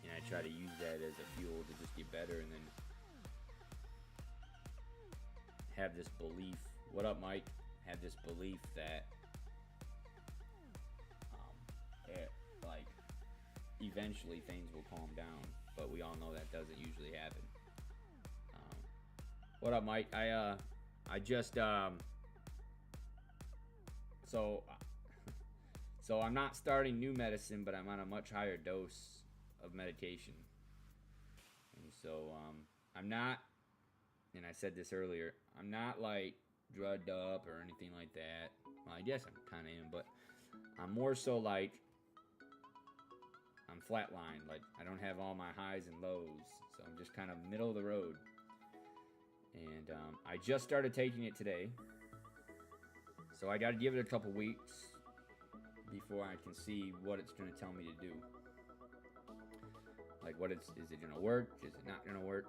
and I try to use that as a fuel to just get better, and then have this belief. What up, Mike? Have this belief that, like, eventually things will calm down, but we all know that doesn't usually happen. What up, Mike? I just so I'm not starting new medicine, but I'm on a much higher dose of medication, and so I'm not. And I said this earlier. I'm not like drugged up or anything like that. Well, I guess I kind of am, but I'm more so like I'm flatlined. Like I don't have all my highs and lows, so I'm just kind of middle of the road. And I just started taking it today, so I got to give it a couple weeks before I can see what it's going to tell me to do. Like, is it going to work? Is it not going to work?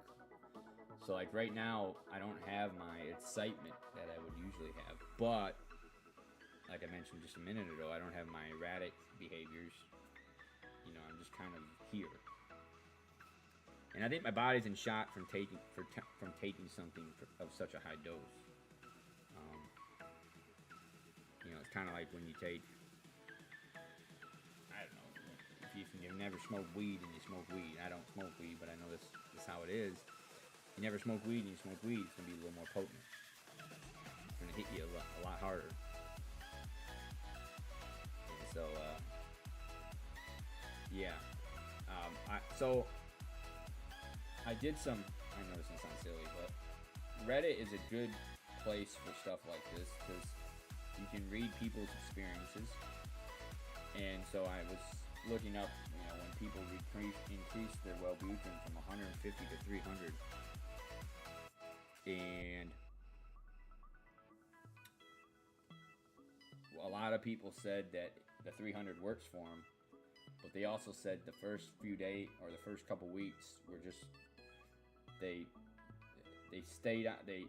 So, like, right now, I don't have my excitement that I would usually have. But, like I mentioned just a minute ago, I don't have my erratic behaviors. You know, I'm just kind of here. And I think my body's in shock from taking something of such a high dose. You know, it's kind of like when you take, I don't know, if you've never smoked weed and you smoke weed. I don't smoke weed, but I know this is how it is. You never smoke weed and you smoke weed, it's going to be a little more potent. It's going to hit you a lot harder. And so, yeah. I did some, I know this one sounds silly, but Reddit is a good place for stuff like this because you can read people's experiences. And so I was looking up, you know, when people increase their Wellbutrin from 150 to 300. And a lot of people said that the 300 works for them, but they also said the first few days or the first couple weeks were just they stayed out, they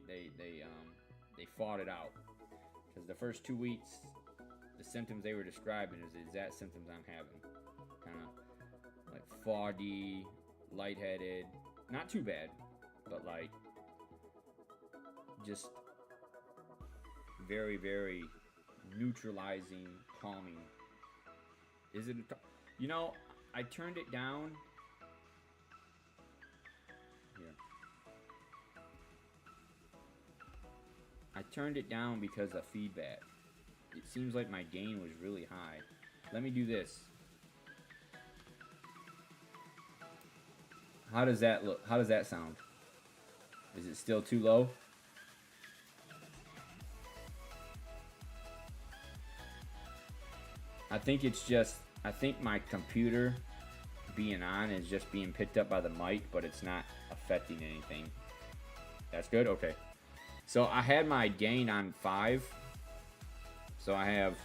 fought it out, because the first 2 weeks the symptoms they were describing is the exact symptoms I'm having, kind of like foggy, lightheaded, not too bad, but like just very, very neutralizing, calming. Is it you know, I turned it down here. I turned it down because of feedback. It seems like my gain was really high. Let me do this. How does that look? How does that sound? Is it still too low? I think it's just, I think my computer being on is just being picked up by the mic, but it's not affecting anything. That's good? Okay. So I had my gain on 5. So I have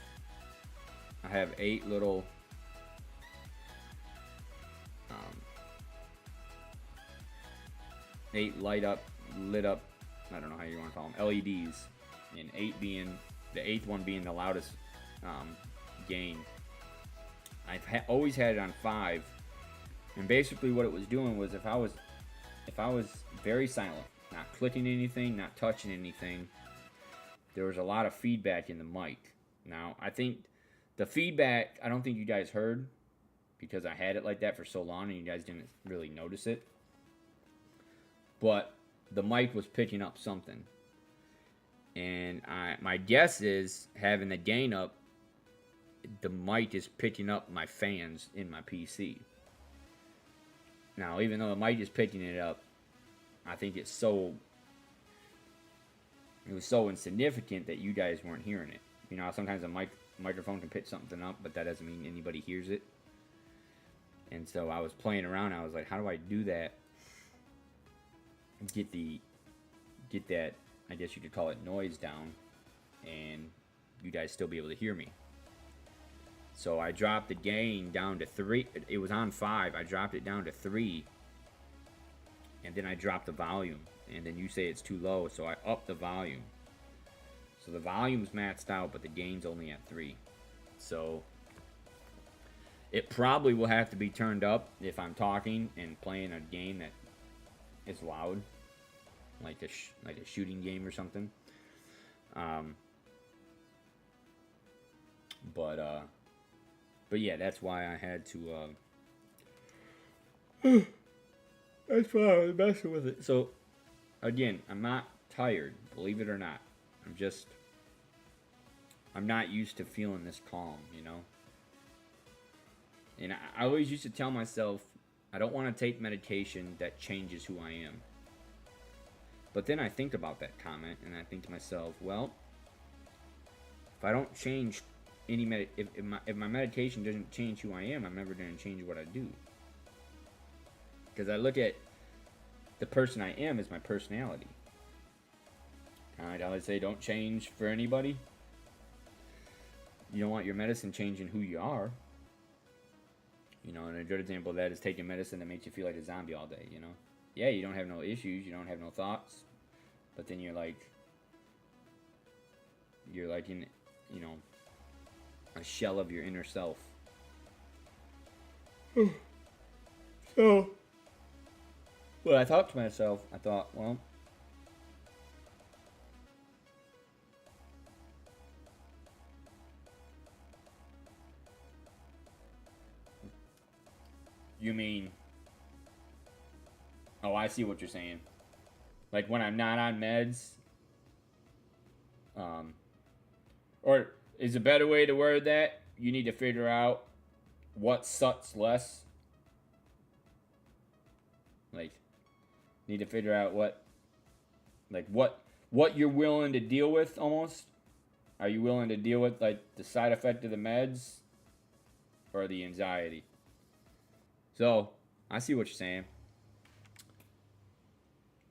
8 little lit up, I don't know how you want to call them, LEDs, and 8 being, the 8th one being the loudest gain. I've always had it on 5, and basically what it was doing was if I was very silent, not clicking anything, not touching anything, there was a lot of feedback in the mic. Now, I think the feedback, I don't think you guys heard, because I had it like that for so long and you guys didn't really notice it. But the mic was picking up something. And my guess is, having the gain up, the mic is picking up my fans in my PC. Now, even though the mic is picking it up, I think it was so insignificant that you guys weren't hearing it. You know, sometimes a microphone can pick something up, but that doesn't mean anybody hears it. And so I was playing around. I was like, how do I do that? Get that, I guess you could call it, noise down, and you guys still be able to hear me. So I dropped the gain down to 3. It was on 5. I dropped it down to 3. And then I dropped the volume. And then you say it's too low, so I upped the volume. So the volume's maxed out, but the gain's only at 3. So it probably will have to be turned up if I'm talking and playing a game that is loud, like a shooting game or something. But yeah, that's why I had to. That's why I was messing with it. So again, I'm not tired, believe it or not. I'm not used to feeling this calm, you know? And I always used to tell myself, I don't want to take medication that changes who I am. But then I think about that comment, and I think to myself, well, if I don't change any if my medication doesn't change who I am, I'm never going to change what I do. Because I look at the person I am as my personality. I always say, don't change for anybody. You don't want your medicine changing who you are. You know, and a good example of that is taking medicine that makes you feel like a zombie all day, you know? Yeah, you don't have no issues, you don't have no thoughts, but then you're like in, you know, a shell of your inner self. So, well, I thought to myself, well, you mean, oh, I see what you're saying. Like when I'm not on meds, or is a better way to word that, you need to figure out what sucks less. Like, need to figure out what you're willing to deal with almost. Are you willing to deal with like the side effect of the meds or the anxiety? So, I see what you're saying.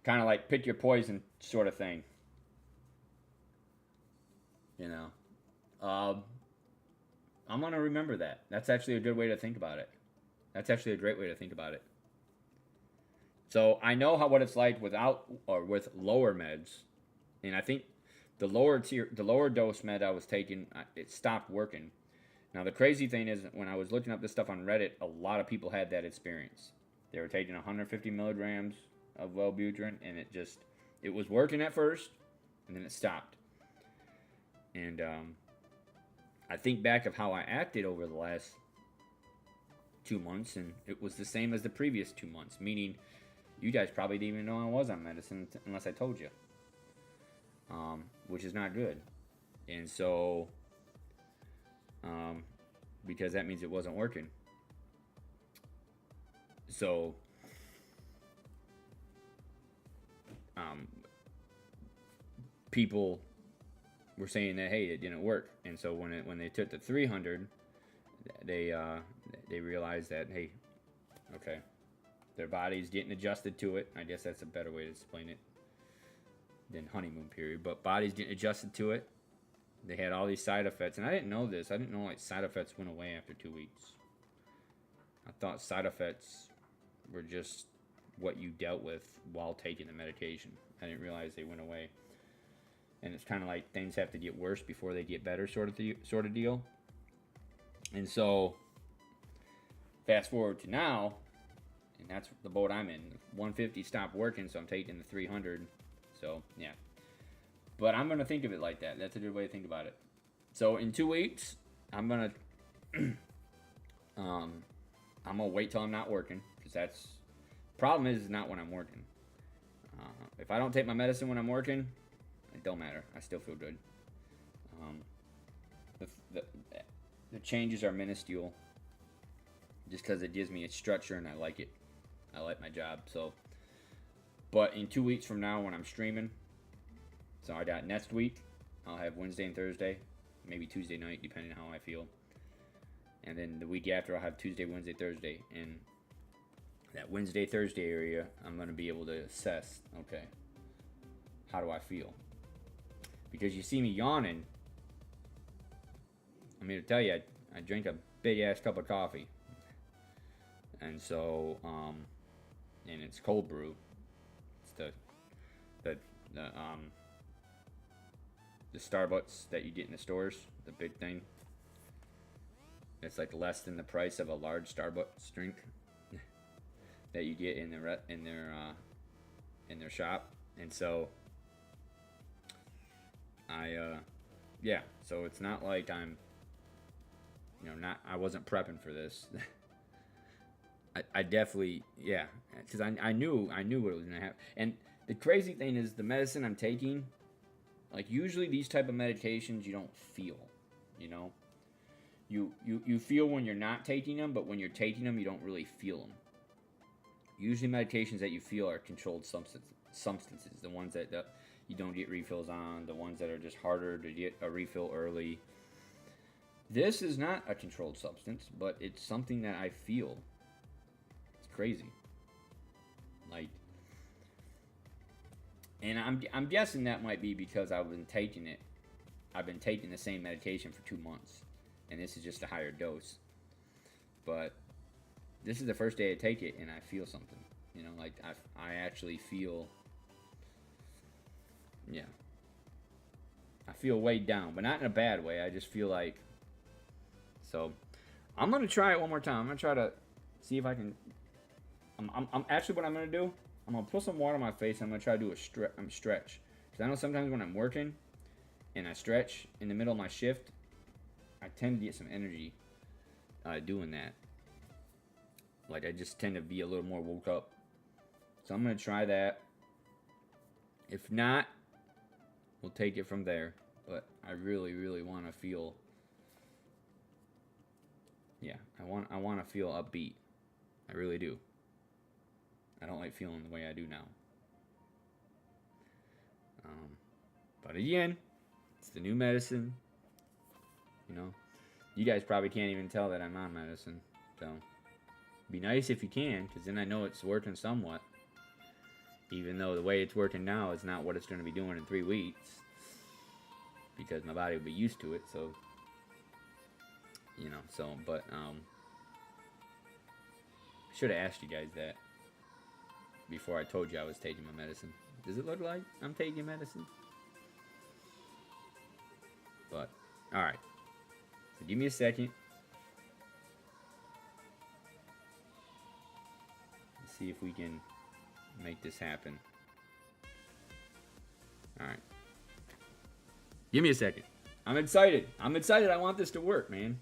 Kind of like pick your poison sort of thing. You know. I'm going to remember that. That's actually a good way to think about it. That's actually a great way to think about it. So, I know what it's like without or with lower meds. And I think the lower dose med I was taking, it stopped working. Now, the crazy thing is, when I was looking up this stuff on Reddit, a lot of people had that experience. They were taking 150 milligrams of Wellbutrin, and it was working at first, and then it stopped. And I think back of how I acted over the last 2 months, and it was the same as the previous 2 months, meaning you guys probably didn't even know I was on medicine unless I told you, which is not good. And so... because that means it wasn't working. So, people were saying that, hey, it didn't work. And so when they took the 300, they realized that, hey, okay, their body's getting adjusted to it. I guess that's a better way to explain it than honeymoon period. But body's getting adjusted to it. They had all these side effects, and I didn't know this. I didn't know like side effects went away after 2 weeks. I thought side effects were just what you dealt with while taking the medication. I didn't realize they went away. And it's kind of like things have to get worse before they get better, sort of deal. And so, fast forward to now, and that's the boat I'm in. 150 stopped working, so I'm taking the 300. So yeah. But I'm going to think of it like that. That's a good way to think about it. So in 2 weeks, I'm going to I'm going to wait till I'm not working, because that's problem is not when I'm working. If I don't take my medicine when I'm working, it don't matter. I still feel good. The changes are minuscule, just because it gives me a structure and I like it. I like my job. So, but in 2 weeks from now when I'm streaming, so I got next week, I'll have Wednesday and Thursday, maybe Tuesday night, depending on how I feel. And then the week after, I'll have Tuesday, Wednesday, Thursday. And that Wednesday, Thursday area, I'm going to be able to assess, okay, how do I feel? Because you see me yawning. I'm here to tell you, I drink a big-ass cup of coffee. And so, and it's cold brew. It's the Starbucks that you get in the stores, the big thing. It's like less than the price of a large Starbucks drink that you get in their shop. And so yeah, so it's not like I'm, I wasn't prepping for this. I definitely, yeah, because I knew what was gonna happen. And the crazy thing is, the medicine I'm taking, like usually these type of medications you don't feel, you feel when you're not taking them, but when you're taking them you don't really feel them. Usually medications that you feel are controlled substances, the ones that you don't get refills on, the ones that are just harder to get a refill early. This is not a controlled substance, but it's something that I feel. It's crazy. Like, and I'm guessing that might be because I've been taking it. I've been taking the same medication for 2 months, and this is just a higher dose. But this is the first day I take it, and I feel something. Like I actually feel. Yeah. I feel weighed down, but not in a bad way. I just feel like. So, I'm gonna try it one more time. I'm gonna try to see if I can. I'm actually, what I'm gonna do, I'm gonna put some water on my face. And I'm gonna try to do a stretch, because I know sometimes when I'm working and I stretch in the middle of my shift, I tend to get some energy doing that. Like, I just tend to be a little more woke up. So I'm gonna try that. If not, we'll take it from there. But I really, really want to feel. Yeah, I want to feel upbeat. I really do. I don't like feeling the way I do now. But again, it's the new medicine. You guys probably can't even tell that I'm on medicine. So, be nice if you can, because then I know it's working somewhat. Even though the way it's working now is not what it's going to be doing in 3 weeks. Because my body will be used to it, so. But, I should have asked you guys that before I told you I was taking my medicine. Does it look like I'm taking medicine? But, alright. So give me a second. Let's see if we can make this happen. Alright. Give me a second. I'm excited. I want this to work, man.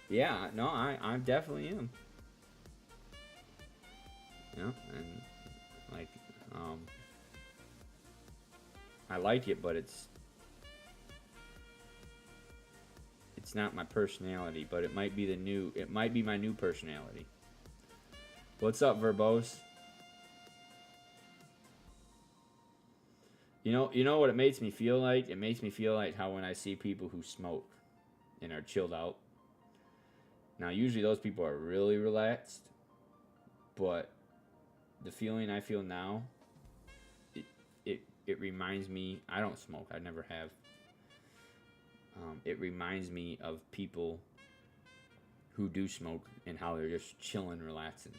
Yeah, no, I definitely am. And like, I like it, but it's not my personality, but it might be my new personality. What's up, Verbose? You know what it makes me feel like? It makes me feel like how when I see people who smoke and are chilled out. Now, usually those people are really relaxed, but the feeling I feel now, it reminds me. I don't smoke. I never have. It reminds me of people who do smoke and how they're just chilling, relaxing.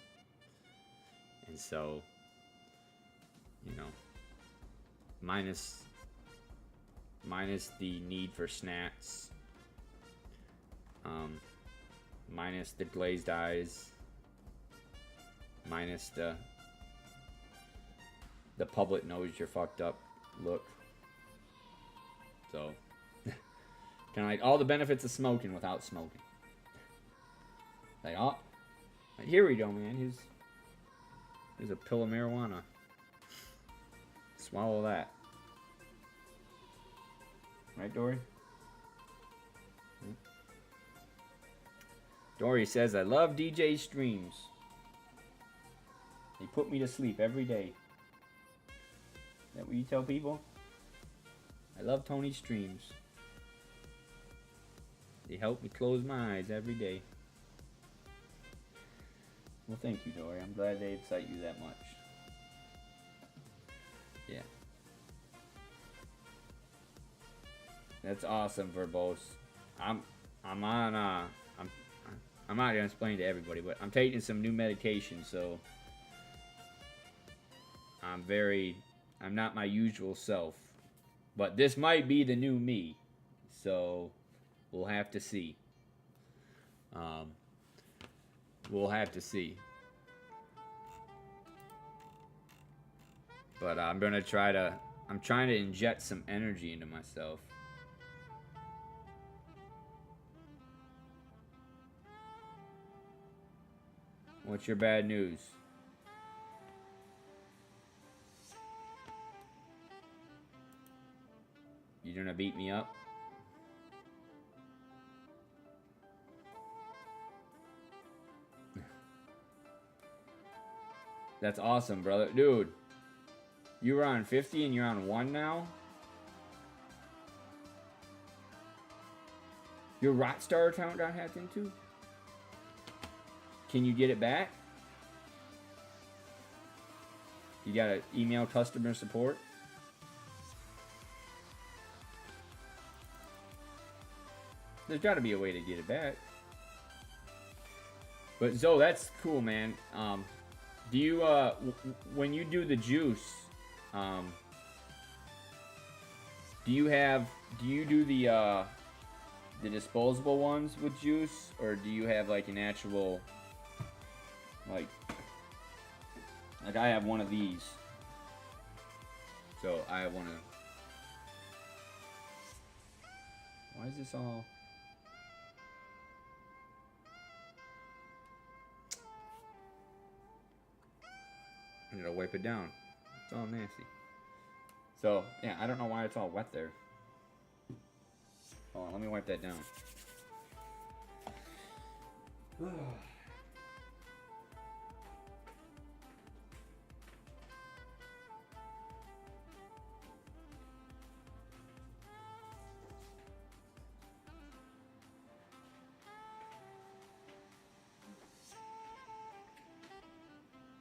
And so, minus the need for snacks, minus the glazed eyes, minus the public knows you're fucked up look. So, kind of like all the benefits of smoking without smoking. Like, oh, here we go, man. Here's a pill of marijuana. Swallow that. Right, Dory? Dory says, I love DJ streams. They put me to sleep every day. Is that what you tell people? I love Tony's streams. They help me close my eyes every day. Well, thank you, Dory. I'm glad they excite you that much. Yeah. That's awesome, Verbose. I'm not gonna explain to everybody, but I'm taking some new medication, so I'm not my usual self. But this might be the new me. So we'll have to see. We'll have to see. But I'm trying to inject some energy into myself. What's your bad news? You gonna beat me up? That's awesome, brother. Dude, you were on 50 and you're on 1 now? Your Rockstar account got hacked into? Can you get it back? You gotta email customer support? There's gotta be a way to get it back. But Zoe, that's cool, man. Do you when you do the juice, do you do the disposable ones with juice, or do you have like an actual like I have one of these, so I want to. Why is this all? I gotta wipe it down. It's all nasty. So, yeah, I don't know why it's all wet there. Hold on, let me wipe that down.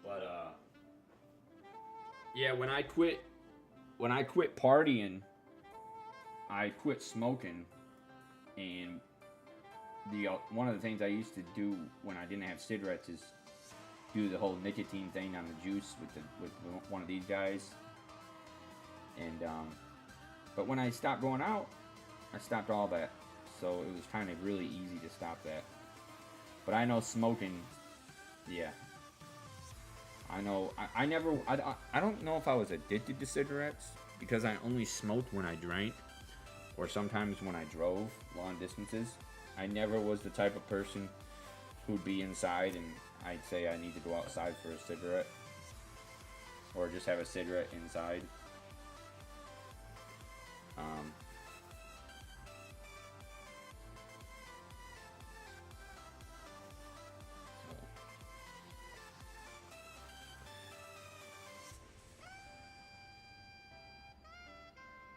But, yeah, when I quit partying, I quit smoking, and one of the things I used to do when I didn't have cigarettes is do the whole nicotine thing on the juice with one of these guys. And but when I stopped going out, I stopped all that. So it was kind of really easy to stop that. But I know smoking, yeah. I know, I don't know if I was addicted to cigarettes, because I only smoked when I drank, or sometimes when I drove long distances. I never was the type of person who'd be inside and I'd say I need to go outside for a cigarette, or just have a cigarette inside.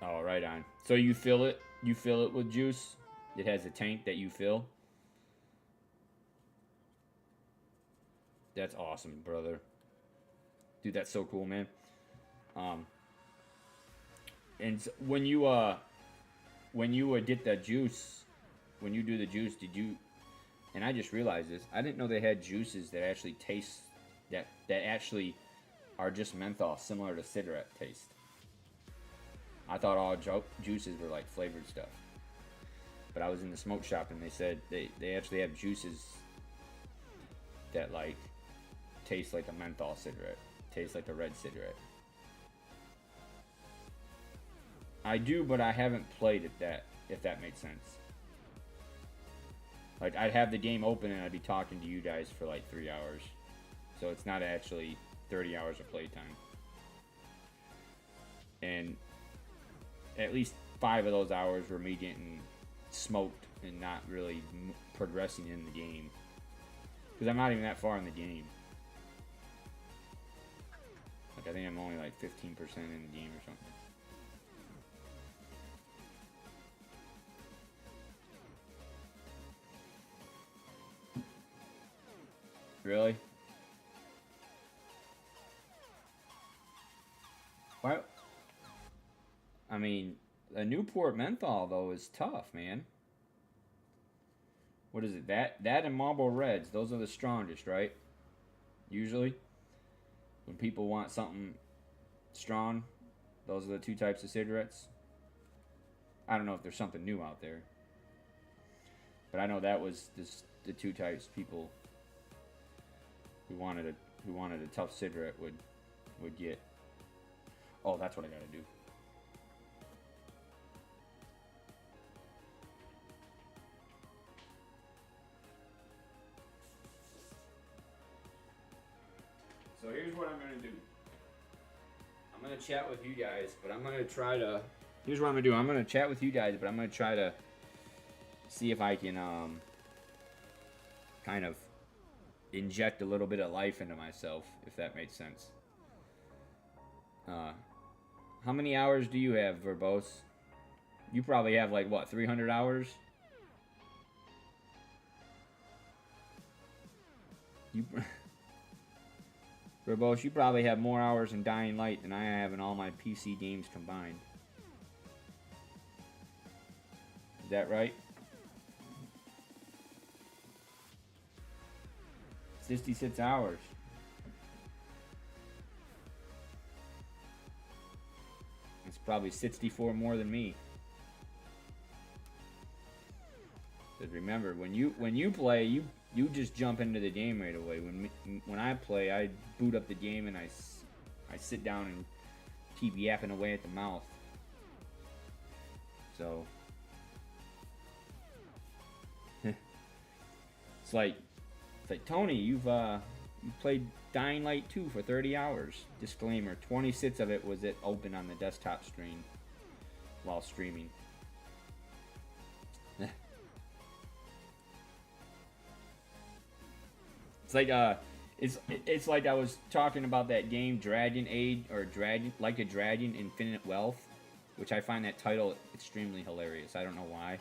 Oh, right on. So you fill it with juice? It has a tank that you fill? That's awesome, brother. Dude, that's so cool, man. And when you get that juice, when you do the juice, did you, and I just realized this, I didn't know they had juices that actually taste, that actually are just menthol, similar to cigarette taste. I thought all juices were like flavored stuff. But I was in the smoke shop and they said they actually have juices that like taste like a menthol cigarette, taste like a red cigarette. I do, but I haven't played at that, if that makes sense. Like, I'd have the game open and I'd be talking to you guys for like 3 hours. So it's not actually 30 hours of playtime. And at least 5 of those hours were me getting smoked and not really progressing in the game. Because I'm not even that far in the game. Like, I think I'm only like 15% in the game or something. Really? Why? I mean, a Newport menthol though is tough, man. What is it? That and Marlboro Reds, those are the strongest, right? Usually, when people want something strong, those are the 2 types of cigarettes. I don't know if there's something new out there. But I know that was the two types of people who wanted a tough cigarette would get. Oh, that's what I gotta do. So here's what I'm gonna do. I'm gonna chat with you guys, but I'm gonna try to. Here's what I'm gonna do. I'm gonna chat with you guys, but I'm gonna try to see if I can kind of inject a little bit of life into myself, if that makes sense. How many hours do you have, Verbose? You probably have like what, 300 hours? You Verbose, you probably have more hours in Dying Light than I have in all my PC games combined. Is that right? 66 hours. It's probably 64 more than me. Because remember, when you play, you just jump into the game right away. When I play, I boot up the game and I sit down and keep yapping away at the mouth. So it's like Tony, you've played Dying Light 2 for 30 hours. Disclaimer: 26 of it was open on the desktop screen while streaming. It's like it's like I was talking about that game Dragon Age or Like a Dragon Infinite Wealth, which I find that title extremely hilarious. I don't know why,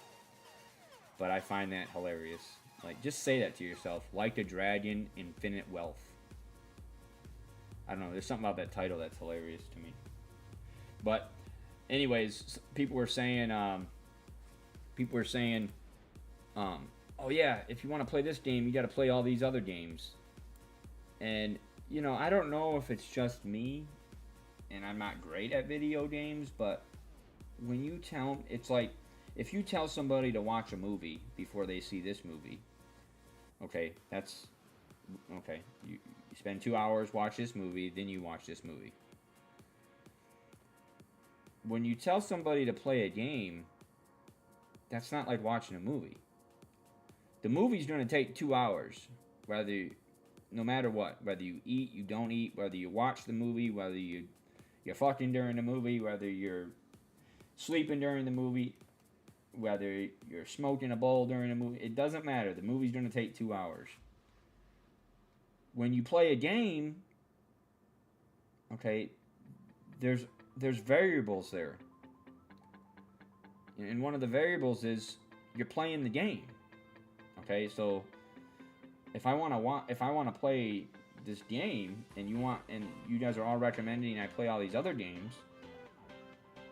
but I find that hilarious. Like, just say that to yourself. Like a Dragon Infinite Wealth. I don't know. There's something about that title that's hilarious to me. But, anyways, people were saying, oh yeah, if you want to play this game, you got to play all these other games. And, you know, I don't know if it's just me, and I'm not great at video games, but when you tell, it's like, if you tell somebody to watch a movie before they see this movie, okay, that's, okay, you spend 2 hours, watch this movie, then you watch this movie. When you tell somebody to play a game, that's not like watching a movie. The movie's going to take 2 hours, no matter what. Whether you eat, you don't eat, whether you watch the movie, whether you're fucking during the movie, whether you're sleeping during the movie, whether you're smoking a bowl during the movie. It doesn't matter. The movie's going to take 2 hours. When you play a game, okay, there's variables there. And one of the variables is you're playing the game. Okay, so if I want to play this game, and you guys are all recommending I play all these other games,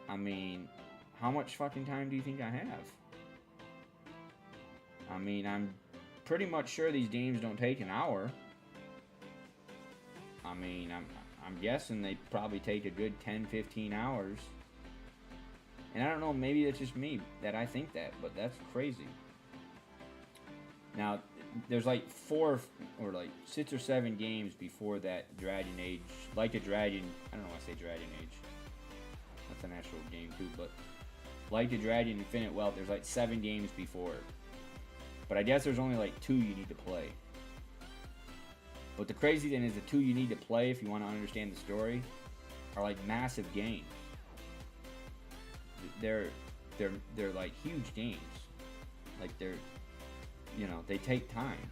I mean, how much fucking time do you think I have? I mean, I'm pretty much sure these games don't take an hour. I mean, I'm guessing they probably take a good 10-15 hours. And I don't know, maybe it's just me that I think that, but that's crazy. Now, there's like 4 or like 6 or 7 games before that Dragon Age, Like a Dragon, I don't know why I say Dragon Age. That's an actual game too, but Like a Dragon Infinite Wealth, there's like 7 games before it. But I guess there's only like 2 you need to play. But the crazy thing is the 2 you need to play if you want to understand the story are like massive games. They're like huge games. Like they take time.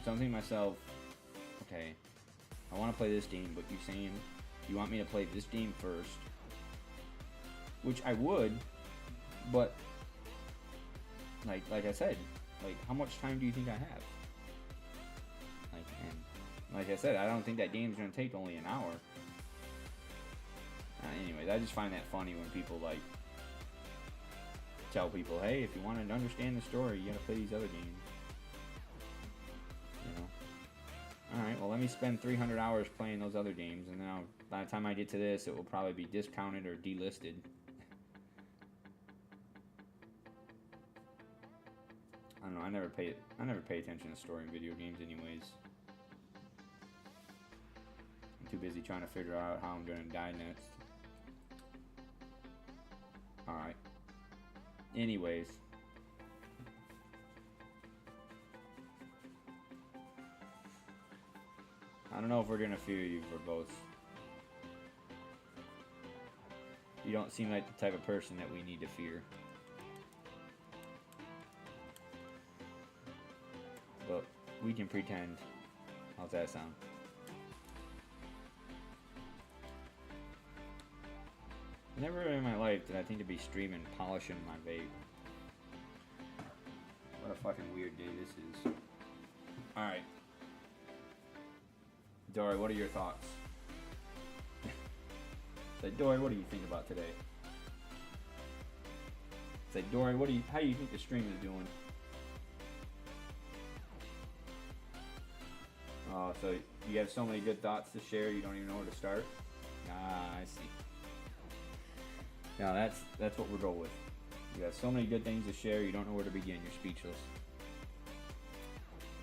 So I'm thinking to myself, okay, I want to play this game, but you're saying you want me to play this game first, which I would, but like I said, like how much time do you think I have? Like I said, I don't think that game's gonna take only an hour. Anyways, I just find that funny when people like tell people, hey, if you want to understand the story, you gotta play these other games. You know? Alright, well let me spend 300 hours playing those other games, and then by the time I get to this, it will probably be discounted or delisted. don't know. I never pay attention to story in video games, anyways. I'm too busy trying to figure out how I'm gonna die next. All right. Anyways. I don't know if we're gonna fear you for both. You don't seem like the type of person that we need to fear. But we can pretend. How's that sound? Never in my life did I think to be streaming polishing my vape. What a fucking weird day this is. Alright. Dory, what are your thoughts? Say, Dory, what do you think about today? Say, Dory, how do you think the stream is doing? Oh, so you have so many good thoughts to share, you don't even know where to start? Ah, I see. Now that's what we'll go with. You have so many good things to share, you don't know where to begin. You're speechless.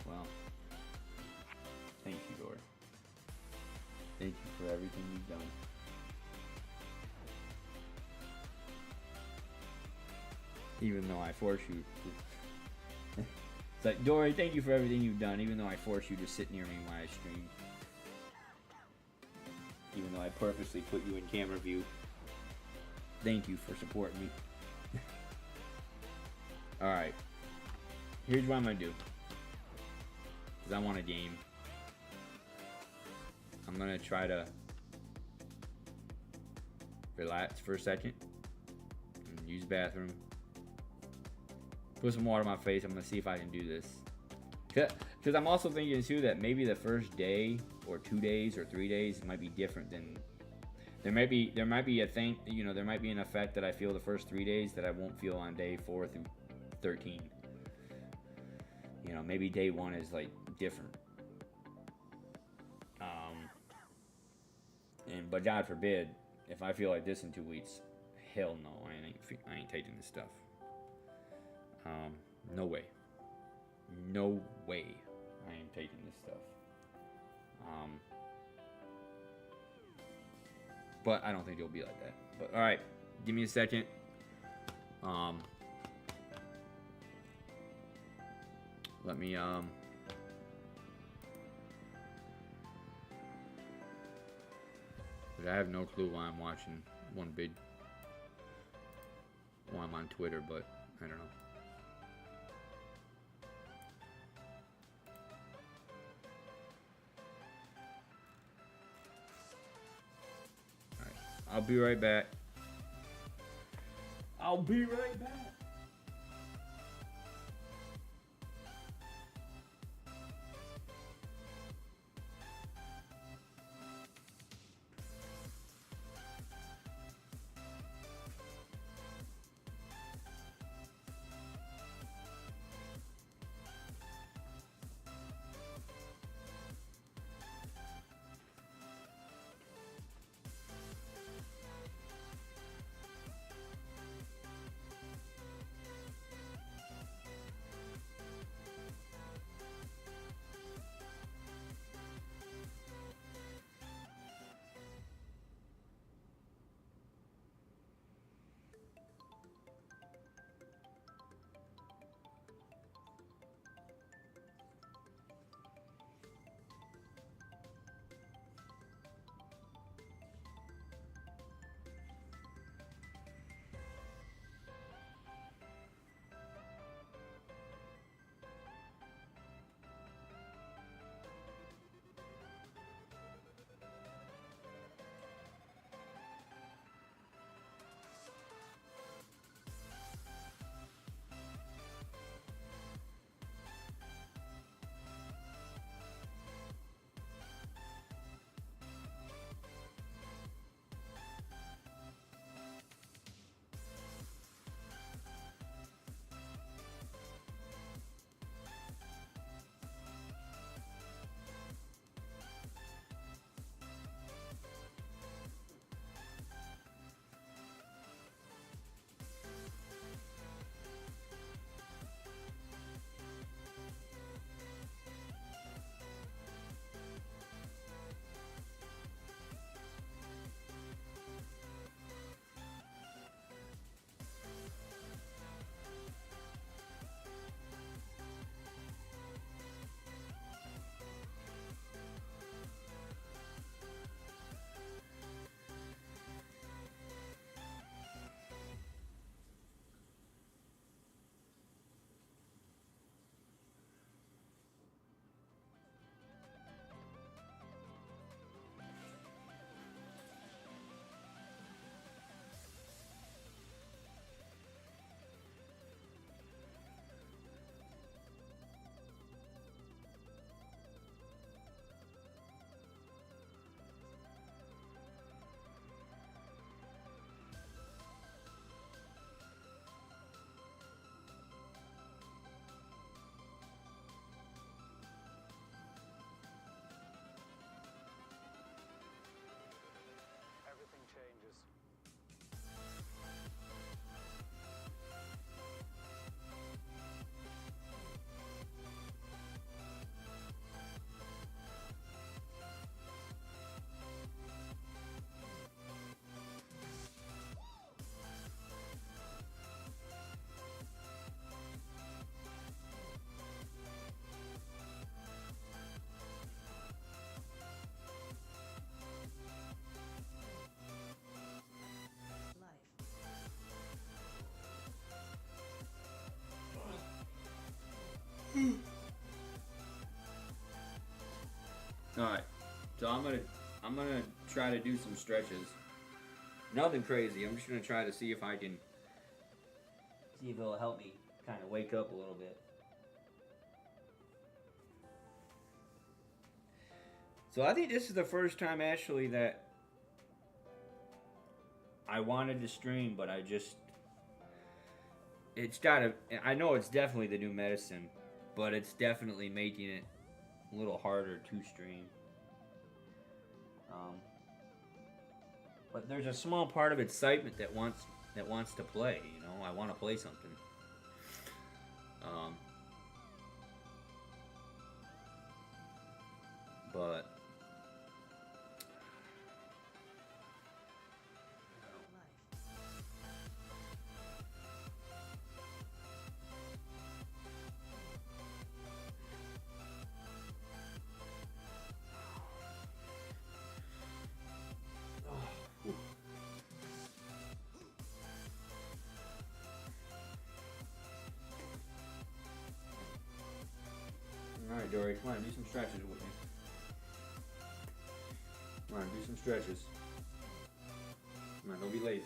Well, thank you, Dory. Thank you for everything you've done. Even though I force you to... It's like, Dory, thank you for everything you've done, even though I force you to sit near me while I stream. Even though I purposely put you in camera view. Thank you for supporting me. Alright. Here's what I'm gonna do. Because I want a game. I'm gonna try to relax for a second. And use the bathroom. Put some water on my face. I'm gonna see if I can do this. Because I'm also thinking too that maybe the first day or 2 days or 3 days might be different than... There might be a thing, you know, there might be an effect that I feel the first 3 days that I won't feel on day 4 through 13. You know, maybe day 1 is like different. But God forbid, if I feel like this in 2 weeks, hell no, I ain't taking this stuff. No way. No way I ain't taking this stuff. But I don't think it'll be like that. But alright, give me a second. Let me but I have no clue why I'm watching one big while I'm on Twitter, but I don't know. Alright, I'll be right back. I'll be right back. All right. So I'm gonna try to do some stretches. Nothing crazy. I'm just gonna try to see if I can see if it'll help me kind of wake up a little bit. So I think this is the first time actually that I wanted to stream, but I know it's definitely the new medicine, but it's definitely making it a little harder to stream. But there's a small part of excitement that wants to play. You know, I want to play something. But Alright, Dory, come on, do some stretches with me. Come on, do some stretches. Come on, don't be lazy.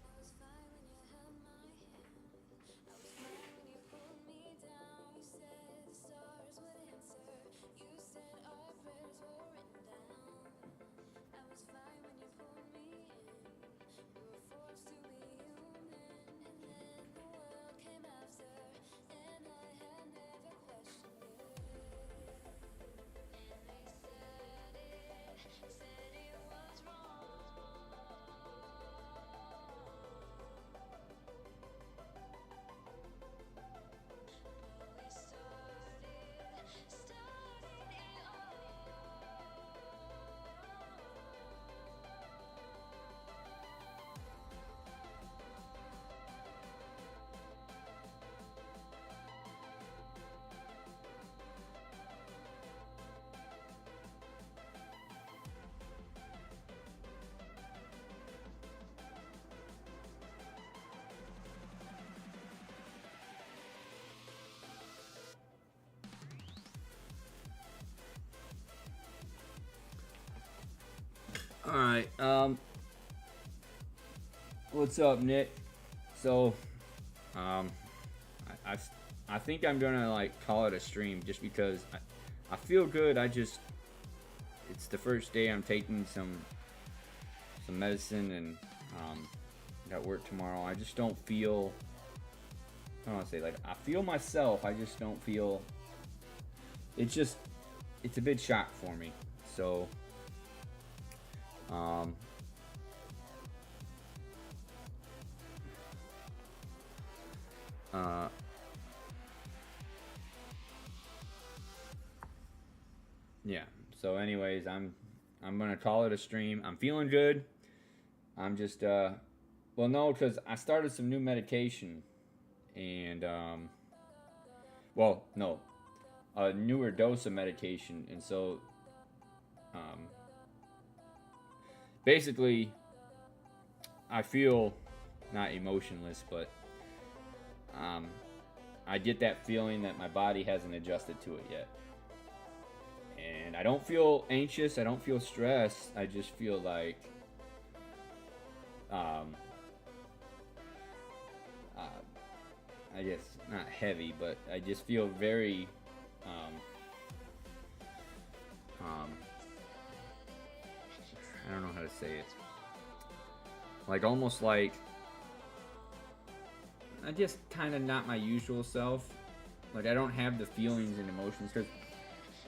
I was fine when you held my hand. I was fine when you pulled me down. You said the stars would answer. You said our prayers were written down. I was fine when you pulled me in. We were forced to be human, and then the world came after, and I had never questioned it. And they said it was wrong. We started it Alright, what's up, Nick? So, I think I'm gonna like call it a stream just because I feel good. It's the first day I'm taking some medicine and got work tomorrow. I just don't feel, I don't want to say like I feel myself. I just don't feel. It's a big shock for me. So. Yeah. So, anyways, I'm gonna call it a stream. I'm feeling good. I'm just well, no, because I started some new medication, and well, no, a newer dose of medication, and so basically, I feel not emotionless, but I get that feeling that my body hasn't adjusted to it yet. And I don't feel anxious, I don't feel stressed, I just feel like I guess not heavy, but I just feel very I don't know how to say it. Like almost like I just kind of not my usual self. Like I don't have the feelings and emotions because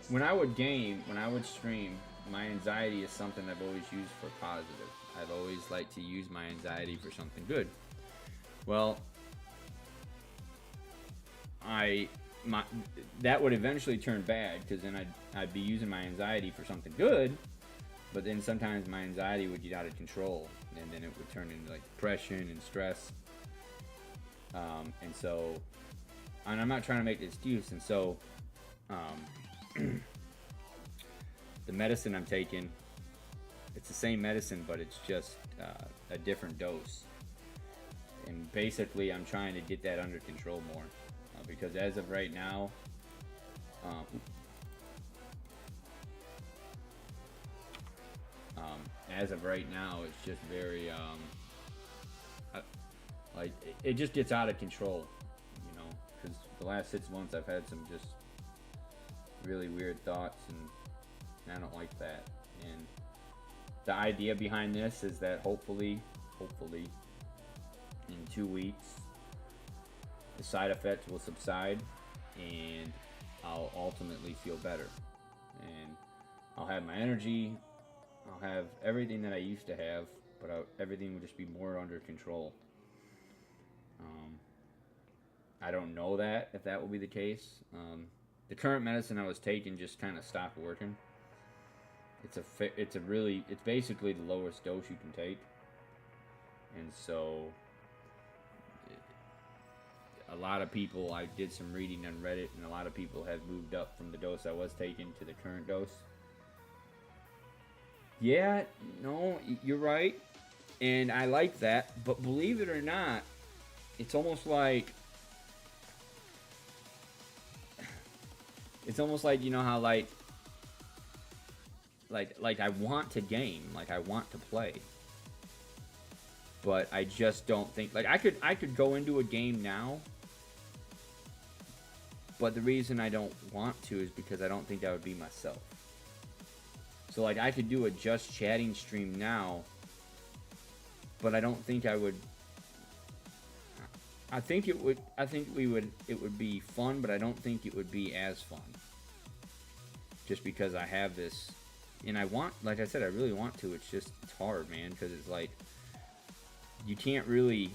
when I would game, when I would stream, my anxiety is something I've always used for positive. I've always liked to use my anxiety for something good. Well, that would eventually turn bad because then I'd be using my anxiety for something good, but then sometimes my anxiety would get out of control and then it would turn into like depression and stress. And so, and I'm not trying to make an excuse. And so, the medicine I'm taking, it's the same medicine, but it's just a different dose. And basically, I'm trying to get that under control more, because as of right now, it's just very like it just gets out of control, you know. Because the last 6 months, I've had some just really weird thoughts, and I don't like that. And the idea behind this is that hopefully, in 2 weeks, the side effects will subside, and I'll ultimately feel better, and I'll have my energy, I'll have everything that I used to have, but everything will just be more under control. I don't know that if that will be the case. The current medicine I was taking just kind of stopped working. It's basically the lowest dose you can take, and so a lot of people, I did some reading on Reddit, and a lot of people have moved up from the dose I was taking to the current dose. Yeah, no, you're right, and I like that, but believe it or not, it's almost like, you know how like I want to game, like I want to play, but I just don't think, like I could go into a game now, but the reason I don't want to is because I don't think that would be myself. So like I could do a just chatting stream now, but I don't think I would. I think it would be fun, but I don't think it would be as fun. Just because I have this, and I want, like I said, I really want to. It's hard, man, because it's like you can't really,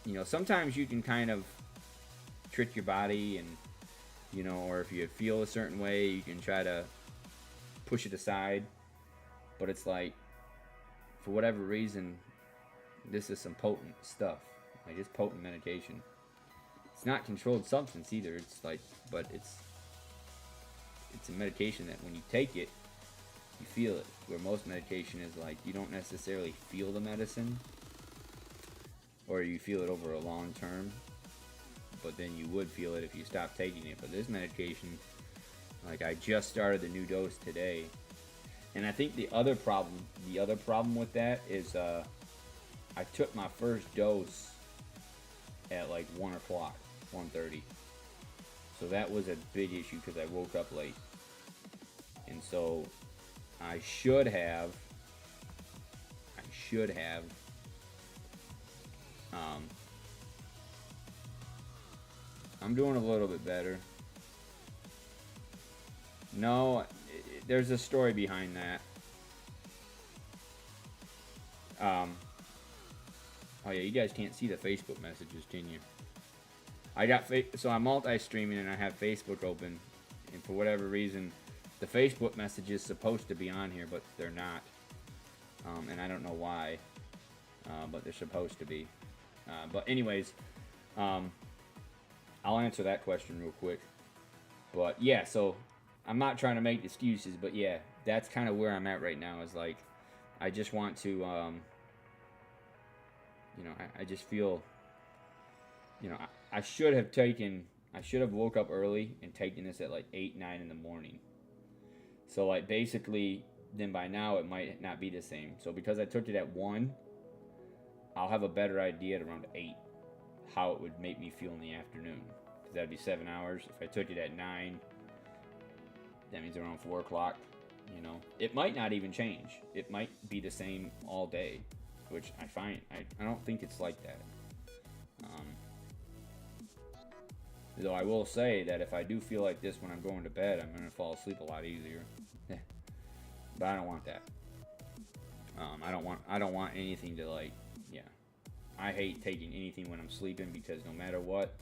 you know, sometimes you can kind of trick your body, and you know, or if you feel a certain way, you can try to push it aside, but it's like, for whatever reason, this is some potent stuff, like it's potent medication. It's not controlled substance either. It's like, but it's a medication that when you take it, you feel it, where most medication is like, you don't necessarily feel the medicine, or you feel it over a long term, but then you would feel it if you stopped taking it. But this medication, like I just started the new dose today, and I think the other problem with that is I took my first dose at like 1 o'clock, 1:30. So that was a big issue because I woke up late, and so I should have. I'm doing a little bit better. No, there's a story behind that. Oh yeah, you guys can't see the Facebook messages, can you? So I'm multi-streaming and I have Facebook open, and for whatever reason, the Facebook message is supposed to be on here, but they're not. And I don't know why, but they're supposed to be. But anyways, I'll answer that question real quick. But yeah, so I'm not trying to make excuses, but yeah, that's kind of where I'm at right now. Is like, I just want to, you know, I just feel, you know, I should have woke up early and taken this at like 8, 9 in the morning. So like basically, then by now it might not be the same. So because I took it at 1, I'll have a better idea at around 8 how it would make me feel in the afternoon. Because that'd be 7 hours. If I took it at 9, that means around 4 o'clock. You know, it might not even change. It might be the same all day, which I find, I don't think it's like that. Though I will say that if I do feel like this when I'm going to bed, I'm going to fall asleep a lot easier. But I don't want that. I don't want anything to like, yeah. I hate taking anything when I'm sleeping, because no matter what,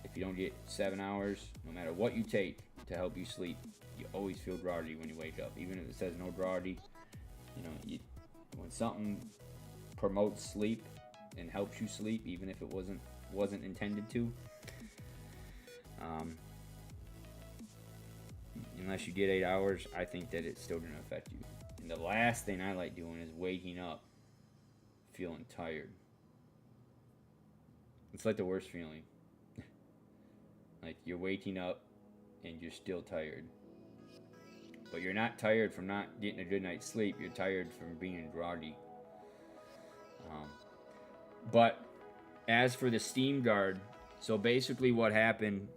if you don't get 7 hours, no matter what you take to help you sleep, you always feel groggy when you wake up. Even if it says no groggy, you know, when something promotes sleep and helps you sleep, even if it wasn't wasn't intended to. Unless you get 8 hours, I think that it's still going to affect you. And the last thing I like doing is waking up feeling tired. It's like the worst feeling. Like you're waking up and you're still tired. But you're not tired from not getting a good night's sleep. You're tired from being groggy. But as for the Steam Guard, so basically what happened,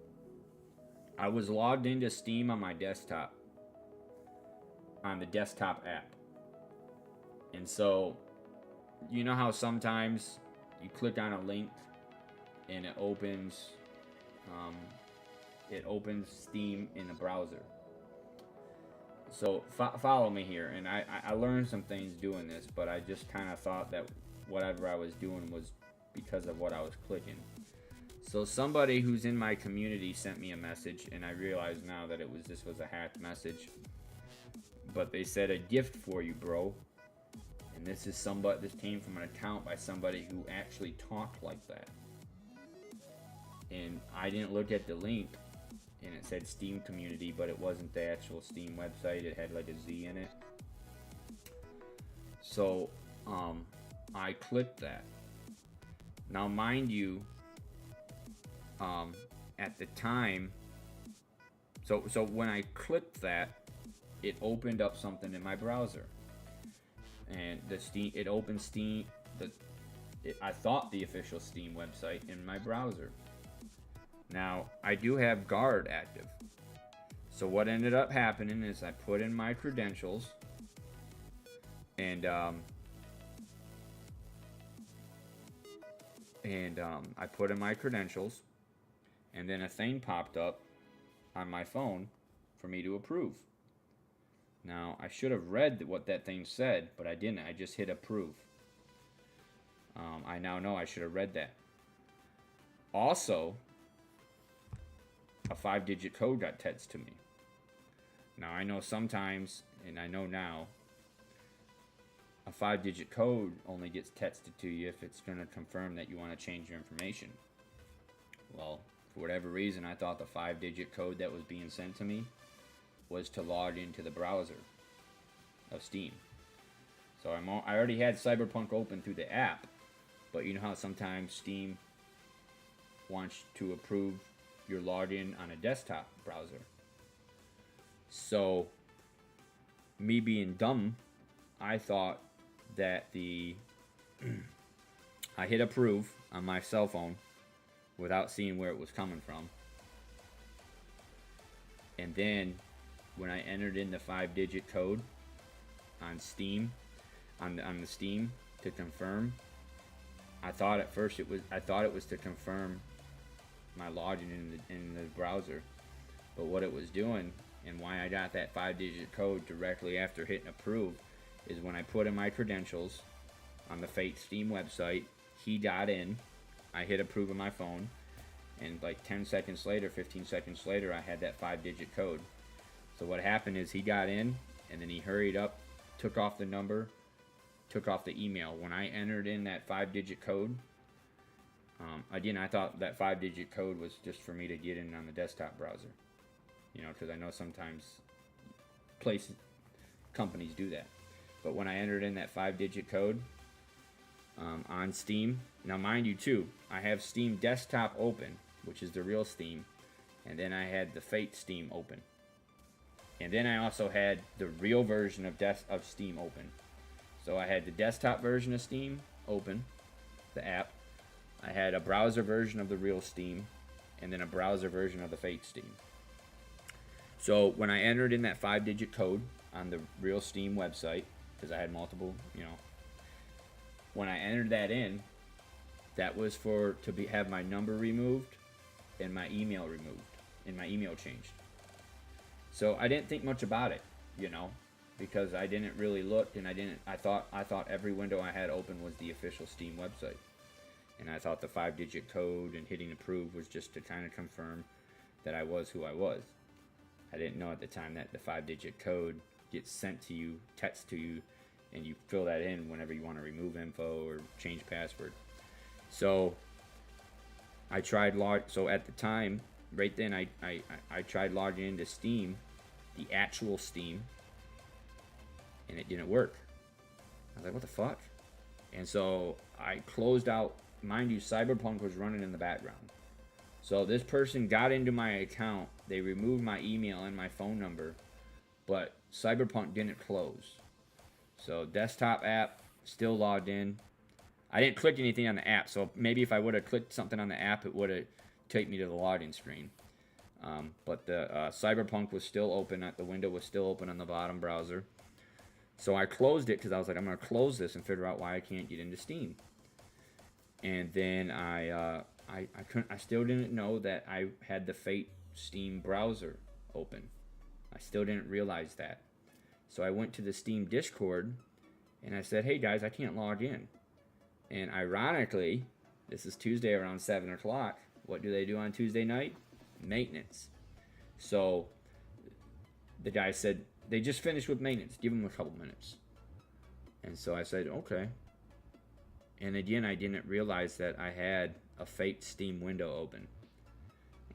I was logged into Steam on my desktop, on the desktop app. And so, you know how sometimes you click on a link and it opens Steam in the browser. So follow me here, and I learned some things doing this, but I just kind of thought that whatever I was doing was because of what I was clicking. So somebody who's in my community sent me a message, and I realize now that this was a hacked message. But they said, a gift for you, bro. And this came from an account by somebody who actually talked like that. And I didn't look at the link, and it said Steam community, but it wasn't the actual Steam website. It had like a Z in it. So I clicked that. Now mind you, at the time, so when I clicked that, it opened up something in my browser, and it opened Steam. I thought the official Steam website in my browser. Now I do have Guard active, so what ended up happening is I put in my credentials, and I put in my credentials, and then a thing popped up on my phone for me to approve. Now, I should have read what that thing said, but I didn't. I just hit approve. I now know I should have read that. Also, a 5-digit code got texted to me. Now, I know sometimes, and I know now, a 5-digit code only gets texted to you if it's going to confirm that you want to change your information. Well, for whatever reason, I thought the 5-digit code that was being sent to me was to log into the browser of Steam. So I already had Cyberpunk open through the app, but you know how sometimes Steam wants to approve your login on a desktop browser. So, me being dumb, I thought that I hit approve on my cell phone without seeing where it was coming from. And then when I entered in the 5-digit code on Steam, on the Steam to confirm, I thought at first it was to confirm my login in the browser. But what it was doing, and why I got that 5-digit code directly after hitting approve, is when I put in my credentials on the fake Steam website, he got in, I hit approve on my phone, and like 10 seconds later, 15 seconds later, I had that 5-digit code. So what happened is he got in, and then he hurried up, took off the number, took off the email. When I entered in that 5-digit code, again, I thought that 5-digit code was just for me to get in on the desktop browser. You know, because I know sometimes companies do that. But when I entered in that 5-digit code on Steam, now mind you too, I have Steam Desktop open, which is the real Steam, and then I had the fake Steam open. And then I also had the real version of Steam open. So I had the desktop version of Steam open, the app. I had a browser version of the real Steam, and then a browser version of the fake Steam. So when I entered in that 5-digit code on the real Steam website, because I had multiple, when I entered that in, that was to have my number removed and my email removed, and my email changed. So I didn't think much about it, because I didn't really look, and I thought every window I had open was the official Steam website. And I thought the 5-digit code and hitting approve was just to kind of confirm that I was who I was. I didn't know at the time that the 5-digit code gets sent to you, text to you, and you fill that in whenever you want to remove info or change password. So I tried so at the time, right then, I tried logging into Steam, the actual Steam, and it didn't work. I was like, what the fuck? And so I closed out. Mind you, Cyberpunk was running in the background. So this person got into my account. They removed my email and my phone number, but Cyberpunk didn't close. So desktop app still logged in. I didn't click anything on the app, so maybe if I would have clicked something on the app, it would have taken me to the login screen. But the Cyberpunk was still open. The window was still open on the bottom browser. So I closed it because I was like, I'm going to close this and figure out why I can't get into Steam. And then I still didn't know that I had the Fate Steam browser open. I still didn't realize that. So I went to the Steam Discord and I said, hey guys, I can't log in. And ironically, this is Tuesday around 7 o'clock. What do they do on Tuesday night? Maintenance. So the guy said, they just finished with maintenance. Give them a couple minutes. And so I said, okay. And again, I didn't realize that I had a Fate Steam window open.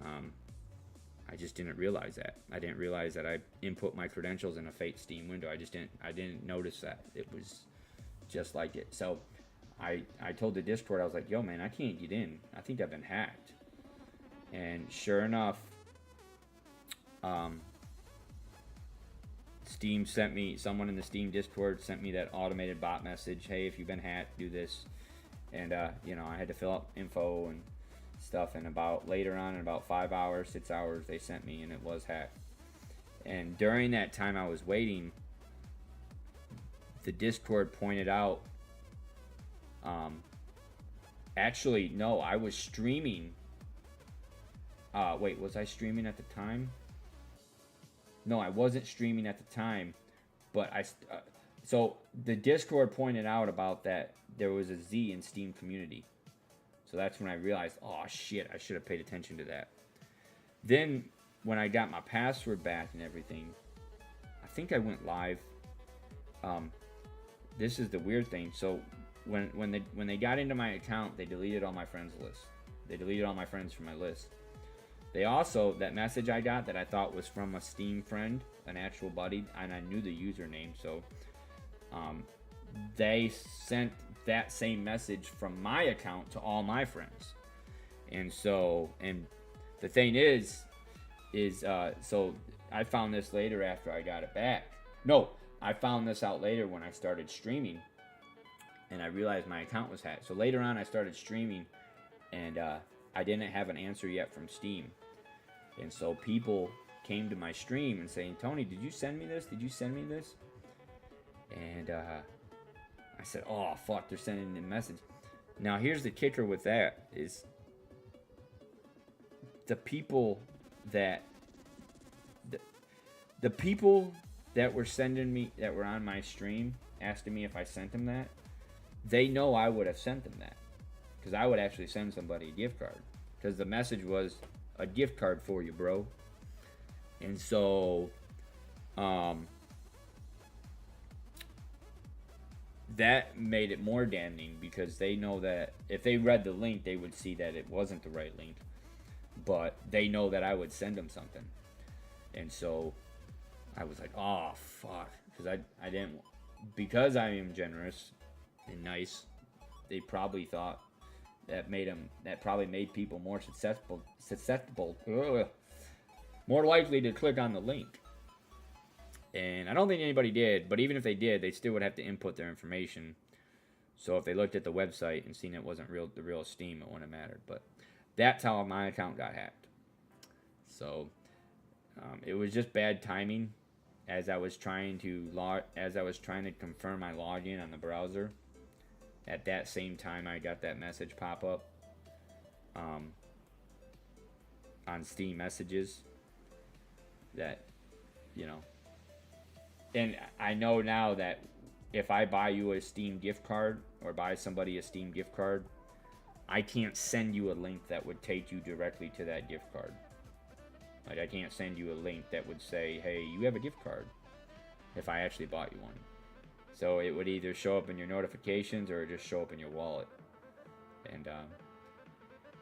I just didn't realize that. I didn't realize that I input my credentials in a Fate Steam window. I didn't notice that. It was just like it. So I told the Discord, I was like, yo man, I can't get in. I think I've been hacked. And sure enough, Steam sent me, someone in the Steam Discord sent me that automated bot message. Hey, if you've been hacked, do this. And, you know, I had to fill out info and stuff. And later on, in about 5 hours, 6 hours, they sent me and it was hacked. And during that time I was waiting, the Discord pointed out, actually, no, I was streaming. Wait, was I streaming at the time? No, I wasn't streaming at the time, but so the Discord pointed out about that there was a Z in Steam community. So that's when I realized, oh shit, I should have paid attention to that. Then when I got my password back and everything, I think I went live. This is the weird thing. So when they got into my account, they deleted all my friends list. They deleted all my friends from my list. They also, that message I got that I thought was from a Steam friend, an actual buddy, and I knew the username, so they sent that same message from my account to all my friends. And so, and the thing is so I found this later after I got it back. No, I found this out later when I started streaming, and I realized my account was hacked. So later on I started streaming, and I didn't have an answer yet from Steam. And so people came to my stream and saying, Tony, did you send me this? Did you send me this? And I said, oh, fuck, they're sending a message. Now, here's the kicker with that is the people that the people that were sending me, that were on my stream, asking me if I sent them that, they know I would have sent them that. Because I would actually send somebody a gift card. Because the message was a gift card for you, bro. And so, that made it more damning because they know that if they read the link, they would see that it wasn't the right link. But they know that I would send them something. And so, I was like, oh, fuck. Because I didn't, because I am generous and nice, they probably thought that probably made people more susceptible, more likely to click on the link. And I don't think anybody did, but even if they did, they still would have to input their information. So if they looked at the website and seen it wasn't the real Steam, it wouldn't have mattered. But that's how my account got hacked. So it was just bad timing as I was trying to confirm my login on the browser. At that same time, I got that message pop up on Steam messages that, you know, and I know now that if I buy you a Steam gift card or buy somebody a Steam gift card, I can't send you a link that would take you directly to that gift card. Like, I can't send you a link that would say, hey, you have a gift card, if I actually bought you one. So it would either show up in your notifications or just show up in your wallet. And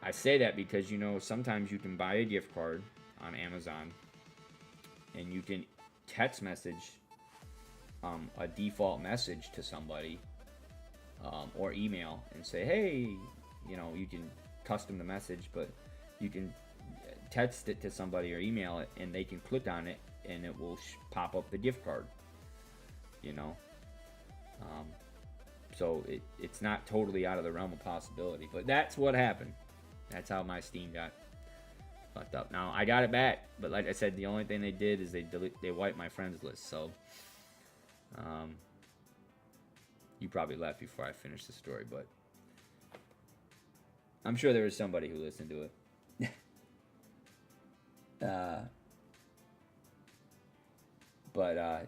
I say that because, you know, sometimes you can buy a gift card on Amazon and you can text message a default message to somebody or email and say, hey, you know, you can custom the message, but you can text it to somebody or email it and they can click on it and it will pop up the gift card, you know. So it's not totally out of the realm of possibility, but that's what happened. That's how my Steam got fucked up. Now I got it back, but like I said, the only thing they did is they wiped my friends list. So, you probably left before I finished the story, but I'm sure there was somebody who listened to it.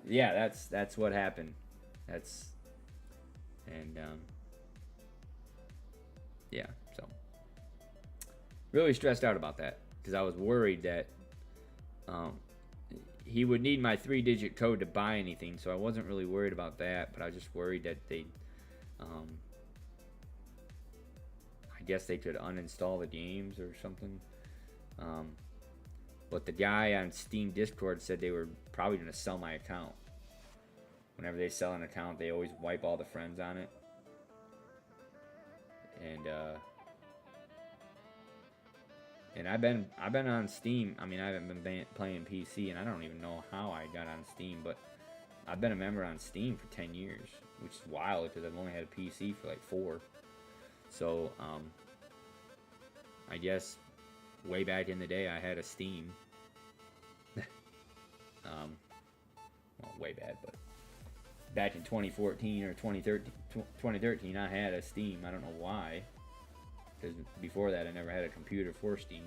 Yeah, that's what happened. Yeah, so really stressed out about that because I was worried that he would need my 3-digit code to buy anything, so I wasn't really worried about that, but I was just worried that I guess they could uninstall the games or something. But the guy on Steam Discord said they were probably going to sell my account. Whenever they sell an account, they always wipe all the friends on it. And I've been on Steam. I mean, I haven't been playing PC, and I don't even know how I got on Steam, but I've been a member on Steam for 10 years, which is wild because I've only had a PC for like 4. So, I guess way back in the day, I had a Steam. Well, way bad, but back in 2014 or 2013, I had a Steam. I don't know why, because before that, I never had a computer for Steam.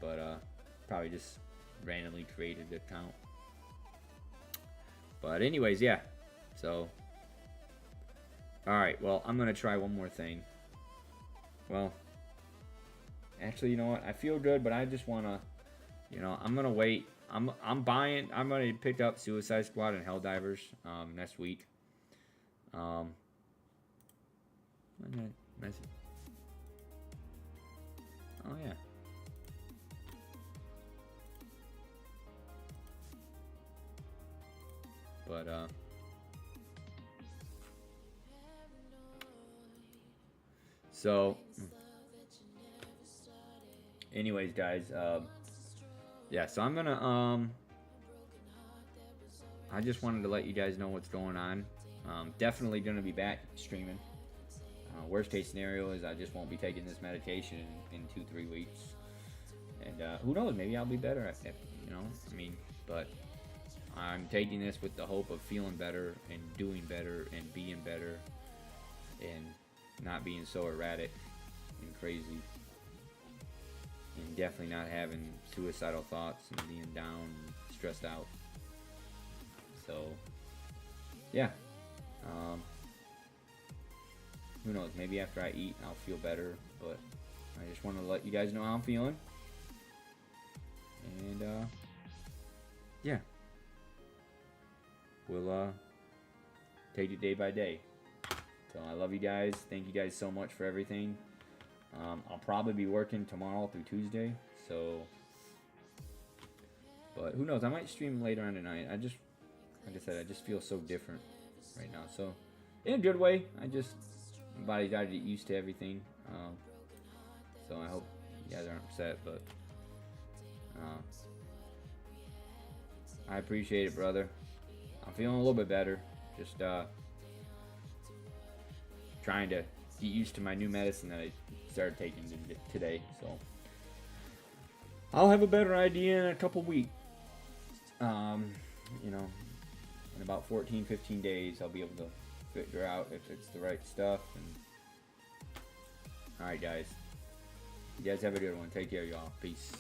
But probably just randomly created the account. But anyways, yeah. So, all right. Well, I'm gonna try one more thing. Well, actually, you know what? I feel good, but I just wanna, you know, I'm gonna wait. I'm gonna pick up Suicide Squad and Helldivers next week. Message. Oh yeah. But so anyways, guys, yeah, so I'm gonna I just wanted to let you guys know what's going on. Definitely gonna be back streaming. Worst case scenario is I just won't be taking this medication in 2-3 weeks, and who knows, maybe I'll be better at it, you know. I mean, but I'm taking this with the hope of feeling better and doing better and being better and not being so erratic and crazy, and definitely not having suicidal thoughts and being down and stressed out. So yeah, who knows, maybe after I eat I'll feel better, but I just want to let you guys know how I'm feeling. And yeah, we'll take it day by day. So I love you guys. Thank you guys so much for everything. I'll probably be working tomorrow through Tuesday, so, but who knows, I might stream later on tonight. Like I said, I just feel so different right now. So in a good way, my body's got to get used to everything. So I hope you guys aren't upset, but I appreciate it, brother. I'm feeling a little bit better. Just trying to get used to my new medicine that I started taking today. So I'll have a better idea in a couple weeks. You know, in about 14-15 days, I'll be able to figure out if it's the right stuff. And all right, guys. You guys have a good one. Take care, y'all. Peace.